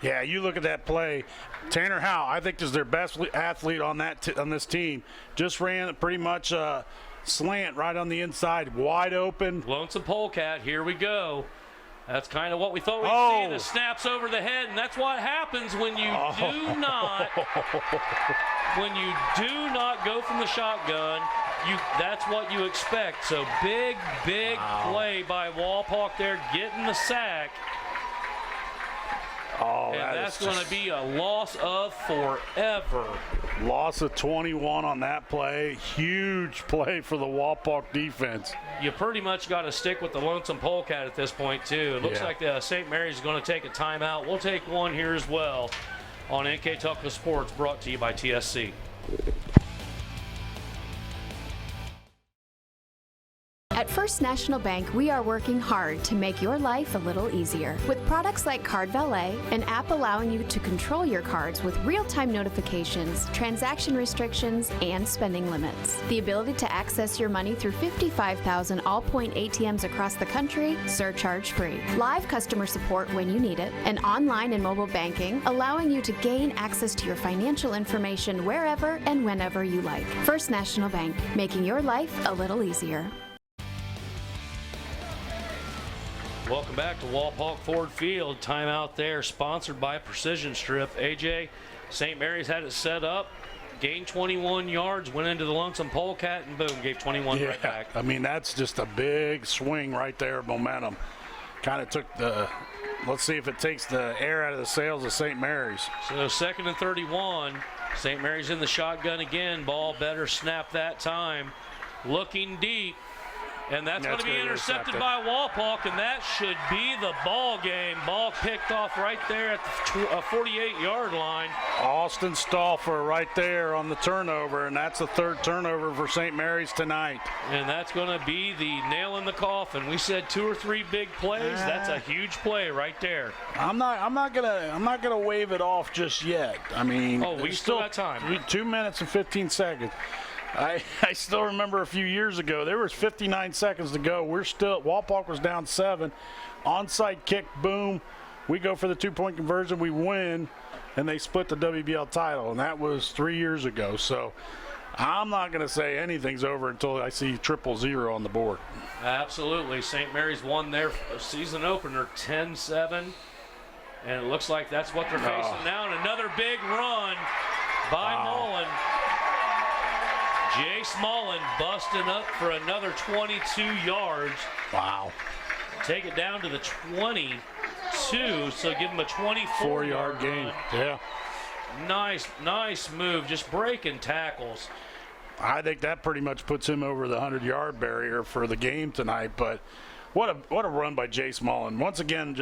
Yeah, you look at that play. Tanner Howe, I think, is their best athlete on on this team. Just ran pretty much a slant right on the inside, wide open. Lonesome Polecat, here we go. That's kind of what we thought we'd see. The snaps over the head, and that's what happens when you do not go from the shotgun. That's what you expect. So big play by Walpock there, getting the sack. Oh, and that's going to be a loss of forever. Loss of 21 on that play. Huge play for the Walpock defense. You pretty much got to stick with the Lonesome Polecat at this point, too. It looks like St. Mary's is going to take a timeout. We'll take one here as well on NKTelco Sports, brought to you by TSC. First National Bank, we are working hard to make your life a little easier. With products like Card Valet, an app allowing you to control your cards with real-time notifications, transaction restrictions, and spending limits. The ability to access your money through 55,000 all-point ATMs across the country, surcharge-free. Live customer support when you need it, and online and mobile banking, allowing you to gain access to your financial information wherever and whenever you like. First National Bank, making your life a little easier. Welcome back to Walpock Ford Field. Timeout there, sponsored by Precision Strip. AJ, St. Mary's had it set up, gained 21 yards, went into the lonesome polecat, and boom, gave 21 right back. I mean, that's just a big swing right there, momentum. Kind of took the, let's see if it takes the air out of the sails of St. Mary's. So 2nd and 31. St. Mary's in the shotgun again. Ball better snap that time. Looking deep. And that's going to be intercepted by Walpock, and that should be the ball game. Ball picked off right there at the 48-yard line. Austin Stauffer right there on the turnover, and that's the 3rd turnover for St. Mary's tonight. And that's going to be the nail in the coffin. We said 2 or 3 big plays. That's a huge play right there. I'm not gonna wave it off just yet. I mean, we still got time. 2 minutes and 15 seconds. I still remember a few years ago, there was 59 seconds to go. Walpock was down 7. Onside kick, boom. We go for the 2-point conversion, we win, and they split the WBL title, and that was 3 years ago. So I'm not going to say anything's over until I see 000 on the board. Absolutely. St. Mary's won their season opener 10-7, and it looks like that's what they're facing now. And another big run by Mullen. Jace Mullen busting up for another 22 yards. Wow. Take it down to the 22, so give him a 24-yard gain. Yeah. Nice move, just breaking tackles. I think that pretty much puts him over the 100-yard barrier for the game tonight, but what a run by Jace Mullen. Once again,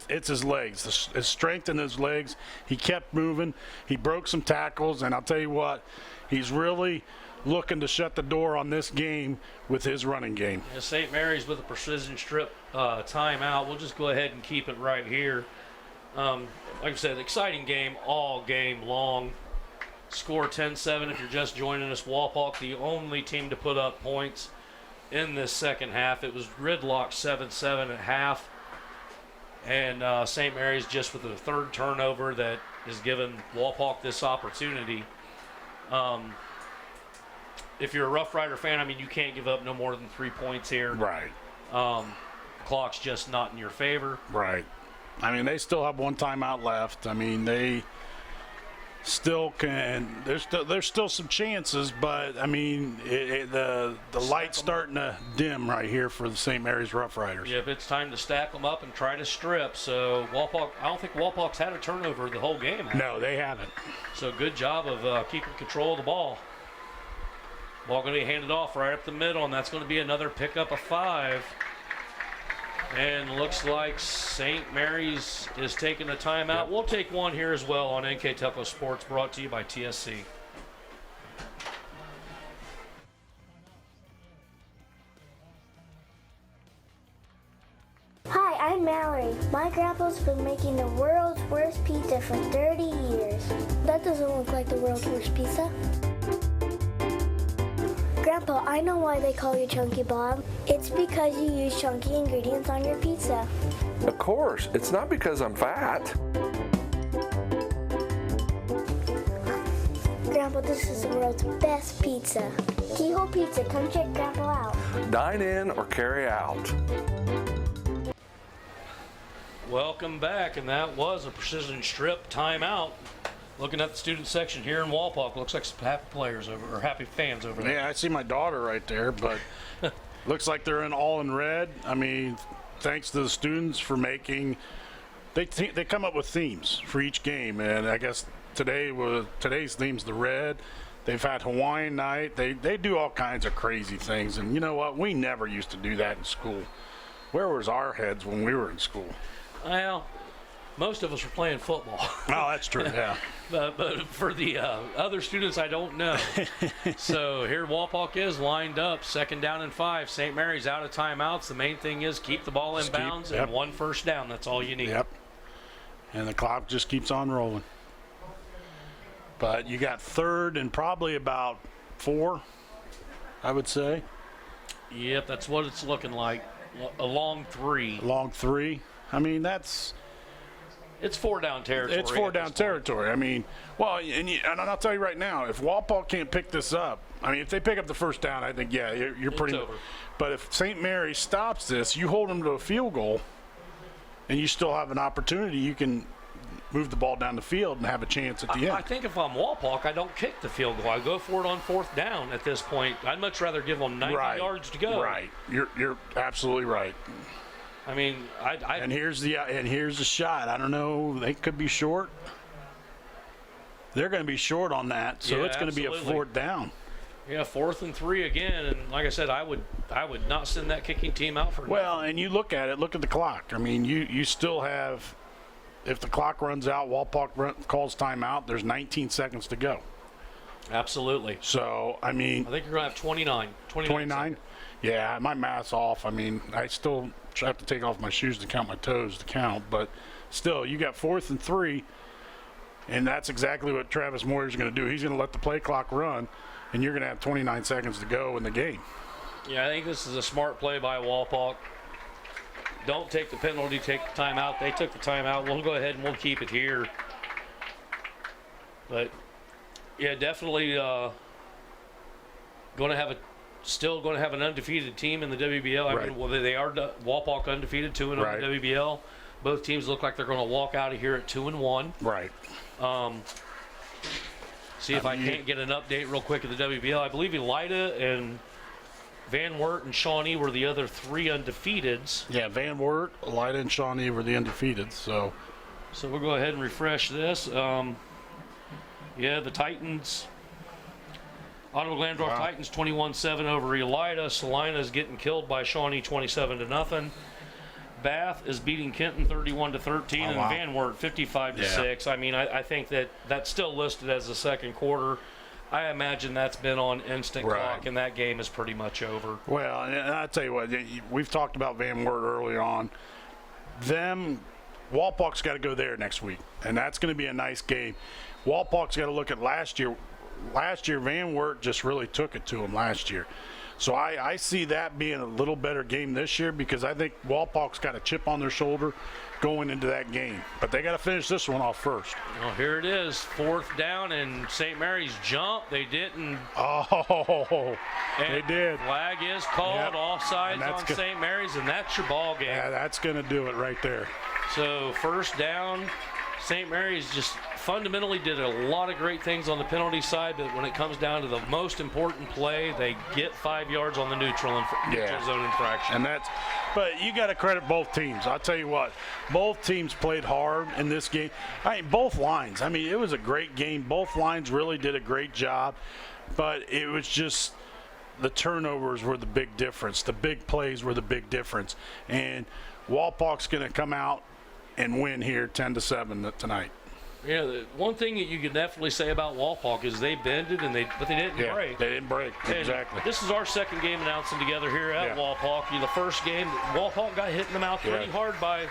it's his legs, his strength in his legs. He kept moving. He broke some tackles, and I'll tell you what, he's really looking to shut the door on this game with his running game. Yeah, St. Mary's with a Precision Strip timeout. We'll just go ahead and keep it right here. Like I said, exciting game all game long. Score 10-7 if you're just joining us. Walpock, the only team to put up points in this second half. It was gridlock 7-7 at half. And St. Mary's just with the 3rd turnover that has given Walpock this opportunity. If you're a Rough Rider fan, I mean, you can't give up no more than 3 points here. Right. Clock's just not in your favor. Right. I mean, they still have 1 timeout left. I mean, they still can. There's still some chances, but I mean, the light's starting to dim right here for the St. Mary's Rough Riders. Yeah, it's time to stack them up and try to strip. So Walpock, I don't think Walpock's had a turnover the whole game. No, they haven't. So good job of keeping control of the ball. Ball going to be handed off right up the middle, and that's going to be another pickup of 5. And looks like St. Mary's is taking a timeout. Yep. We'll take one here as well on NKTelco Sports, brought to you by TSC. Hi, I'm Mallory. My grandpa's been making the world's worst pizza for 30 years. That doesn't look like the world's worst pizza. Grandpa, I know why they call you Chunky Bob. It's because you use chunky ingredients on your pizza. Of course. It's not because I'm fat. Grandpa, this is the world's best pizza. Keyhole Pizza, come check Grandpa out. Dine in or carry out. Welcome back, and that was a Precision Strip timeout. Looking at the student section here in Walpock, looks like some happy players over, or happy fans over there. Yeah, I see my daughter right there, but looks like they're all in red. I mean, thanks to the students for making. They come up with themes for each game, and I guess today's theme's the red. They've had Hawaiian night. They do all kinds of crazy things, and you know what? We never used to do that in school. Where was our heads when we were in school? Well, most of us were playing football. Oh, that's true, yeah. But for the other students, I don't know. So here Wapak is lined up, 2nd down and 5. St. Mary's out of timeouts. The main thing is keep the ball in bounds and 1 first down. That's all you need. Yep. And the clock just keeps on rolling. But you got 3rd and probably about 4, I would say. Yep, that's what it's looking like. A long 3. Long 3. I mean, it's 4 down territory. It's 4 down territory. I mean, well, and I'll tell you right now, if Wapak can't pick this up, I mean, if they pick up the first down, I think, yeah, you're pretty over. But if St. Mary stops this, you hold them to a field goal, and you still have an opportunity, you can move the ball down the field and have a chance at the end. I think if I'm Wapak, I don't kick the field goal. I go for it on 4th down at this point. I'd much rather give them 90 yards to go. Right. You're absolutely right. I mean, and here's the shot. I don't know. They could be short. They're going to be short on that, so it's going to be a 4th down. Yeah, 4th and 3 again. And like I said, I would not send that kicking team out for nothing. And you look at it. Look at the clock. I mean, you still have. If the clock runs out, Wapak calls timeout, there's 19 seconds to go. Absolutely. So, I mean. I think you're going to have 29. 29? Yeah, my math's off. I mean, I still have to take off my shoes to count my toes to count. But still, you got 4th and 3, and that's exactly what Travis Moyer's going to do. He's going to let the play clock run, and you're going to have 29 seconds to go in the game. Yeah, I think this is a smart play by Wapak. Don't take the penalty, take the timeout. They took the timeout. We'll go ahead and we'll keep it here. But yeah, definitely still going to have an undefeated team in the WBL. Right. I mean, well, they are Wapak undefeated 2-0 in the WBL. Both teams look like they're going to walk out of here at 2-1. Right. See if I can't get an update real quick of the WBL. I believe Elida and Van Wert and Shawnee were the other 3 undefeateds. Yeah, Van Wert, Elida, and Shawnee were the undefeateds. So we'll go ahead and refresh this. Yeah, the Titans, Ottawa Glandorf Titans 21-7 over Elida. Salina's getting killed by Shawnee 27-0. Bath is beating Kenton 31-13, and Van Wert 55-6. I mean, I think that's still listed as the second quarter. I imagine that's been on instant clock, and that game is pretty much over. Well, and I'll tell you what, we've talked about Van Wert earlier on. Walpak's got to go there next week, and that's going to be a nice game. Walpak's got to look at last year. Last year, Van Wert just really took it to him last year. So I see that being a little better game this year because I think Walpak's got a chip on their shoulder going into that game. But they got to finish this one off first. Well, here it is, 4th down, and St. Mary's jumped. They didn't. Oh, they did. Flag is called, offsides on St. Mary's, and that's your ball game. Yeah, that's going to do it right there. So 1st down, St. Mary's just fundamentally did a lot of great things on the penalty side, but when it comes down to the most important play, they get 5 yards on the neutral zone infraction. But you got to credit both teams. I'll tell you what, both teams played hard in this game. I mean, both lines. I mean, it was a great game. Both lines really did a great job, but it was just the turnovers were the big difference. The big plays were the big difference. And Walpak's going to come out and win here 10-7 tonight. Yeah, the one thing that you can definitely say about Wapak is they bended, but they didn't break. They didn't break, exactly. This is our second game announcing together here at Wapak. The first game, Wapak got hit in the mouth pretty hard by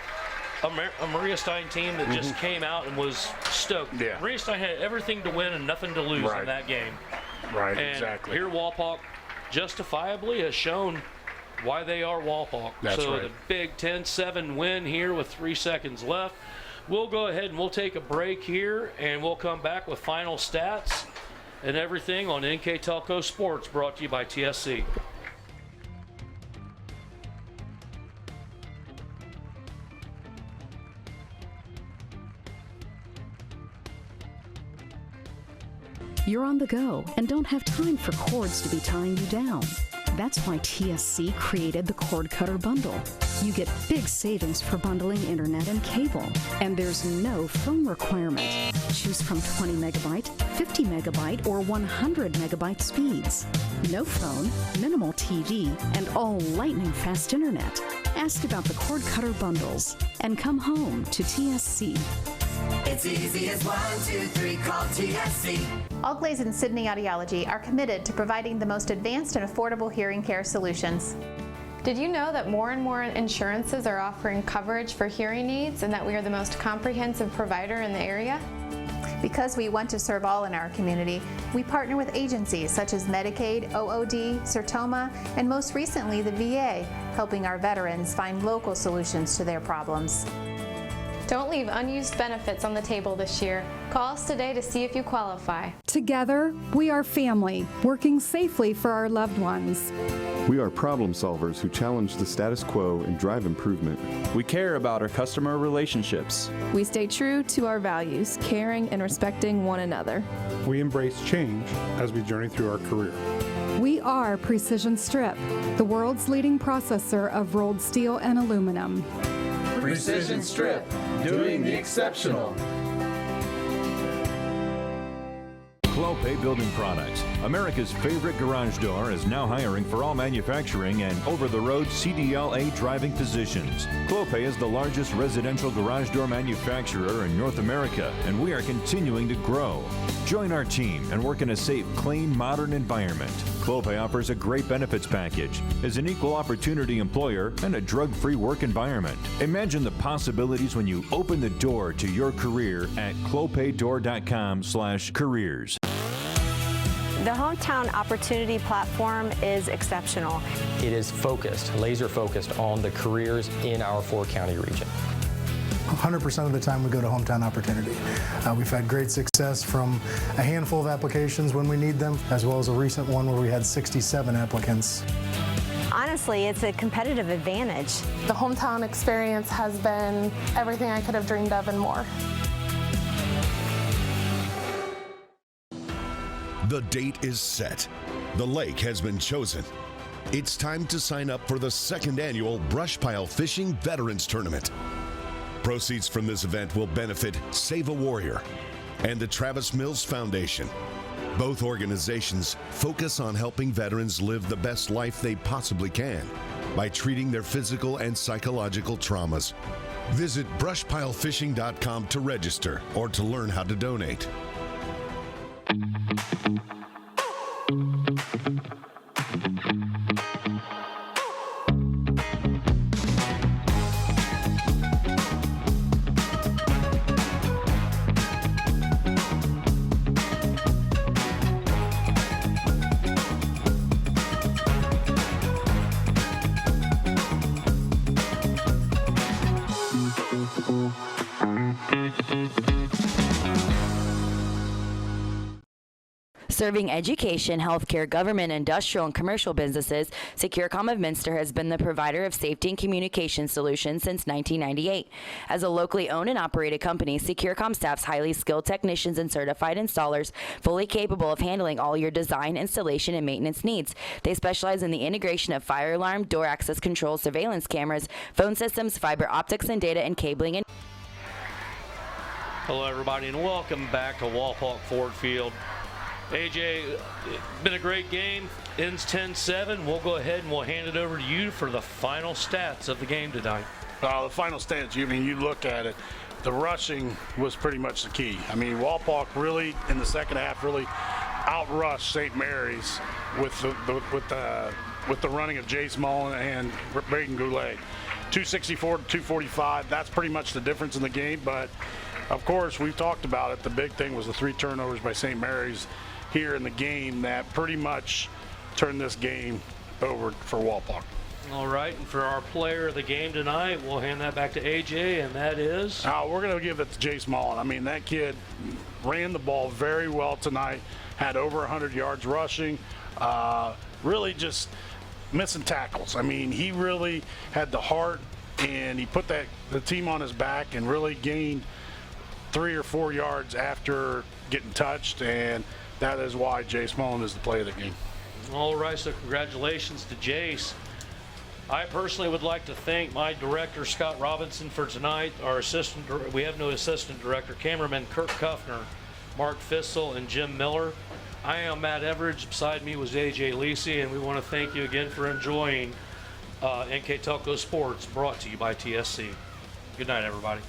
a Maria Stein team that just came out and was stoked. Yeah. Maria Stein had everything to win and nothing to lose in that game. Right, and exactly. Here Wapak justifiably has shown why they are Wapak. That's so right. the Big 10-7 win here with 3 seconds left. We'll go ahead and we'll take a break here, and we'll come back with final stats and everything on NKTelco Sports, brought to you by TSC. You're on the go and don't have time for cords to be tying you down. That's why TSC created the Cord Cutter Bundle. You get big savings for bundling internet and cable, and there's no phone requirement. Choose from 20 megabyte, 50 megabyte, or 100 megabyte speeds. No phone, minimal TV, and all lightning fast internet. Ask about the cord cutter bundles and come home to TSC. It's easy as 1, 2, 3, call TSC. All Glaze and Sydney Audiology are committed to providing the most advanced and affordable hearing care solutions. Did you know that more and more insurances are offering coverage for hearing aids and that we are the most comprehensive provider in the area? Because we want to serve all in our community, we partner with agencies such as Medicaid, OOD, Sertoma, and most recently the VA, helping our veterans find local solutions to their problems. Don't leave unused benefits on the table this year. Call us today to see if you qualify. Together, we are family, working safely for our loved ones. We are problem solvers who challenge the status quo and drive improvement. We care about our customer relationships. We stay true to our values, caring and respecting one another. We embrace change as we journey through our career. We are Precision Strip, the world's leading processor of rolled steel and aluminum. Precision Strip, doing the exceptional. Clopay Building Products, America's favorite garage door, is now hiring for all manufacturing and over-the-road CDLA driving positions. Clopay is the largest residential garage door manufacturer in North America, and we are continuing to grow. Join our team and work in a safe, clean, modern environment. Clopay offers a great benefits package, is an equal opportunity employer, and a drug-free work environment. Imagine the possibilities when you open the door to your career at clopaydoor.com/careers. The Hometown Opportunity Platform is exceptional. It is focused, laser focused on the careers in our four-county region. 100% of the time we go to Hometown Opportunity. We've had great success from a handful of applications when we need them, as well as a recent one where we had 67 applicants. Honestly, it's a competitive advantage. The hometown experience has been everything I could have dreamed of and more. The date is set. The lake has been chosen. It's time to sign up for the second annual Brush Pile Fishing Veterans Tournament. Proceeds from this event will benefit Save a Warrior and the Travis Mills Foundation. Both organizations focus on helping veterans live the best life they possibly can by treating their physical and psychological traumas. Visit brushpilefishing.com to register or to learn how to donate. Serving education, healthcare, government, industrial, and commercial businesses, Securcom of Minster has been the provider of safety and communication solutions since 1998. As a locally owned and operated company, Securcom staffs highly skilled technicians and certified installers, fully capable of handling all your design, installation, and maintenance needs. They specialize in the integration of fire alarm, door access control, surveillance cameras, phone systems, fiber optics, and data and cabling. Hello, everybody, and welcome back to Wapak Ford Field. AJ, it's been a great game. Ends 10-7. We'll go ahead and we'll hand it over to you for the final stats of the game tonight. The final stats, you look at it, the rushing was pretty much the key. I mean, Wapak really, in the second half, really outrushed St. Mary's with the running of Jace Mullen and Braden Goulet. 264 to 245, that's pretty much the difference in the game, but of course, we've talked about it. The big thing was the 3 turnovers by St. Mary's here in the game that pretty much turned this game over for Wapak. All right, and for our player of the game tonight, we'll hand that back to AJ, and that is? We're going to give it to Jace Mullen. I mean, that kid ran the ball very well tonight, had over 100 yards rushing, really just missing tackles. I mean, he really had the heart, and he put the team on his back and really gained 3 or 4 yards after getting touched, and that is why Jace Mullen is the play of the game. All right, so congratulations to Jace. I personally would like to thank my director, Scott Robinson, for tonight. Our we have no assistant director, cameraman Kirk Kuffner, Mark Fissel, and Jim Miller. I am Matt Everidge. Beside me was AJ Lisi, and we want to thank you again for enjoying NKTelco Sports, brought to you by TSC. Good night, everybody.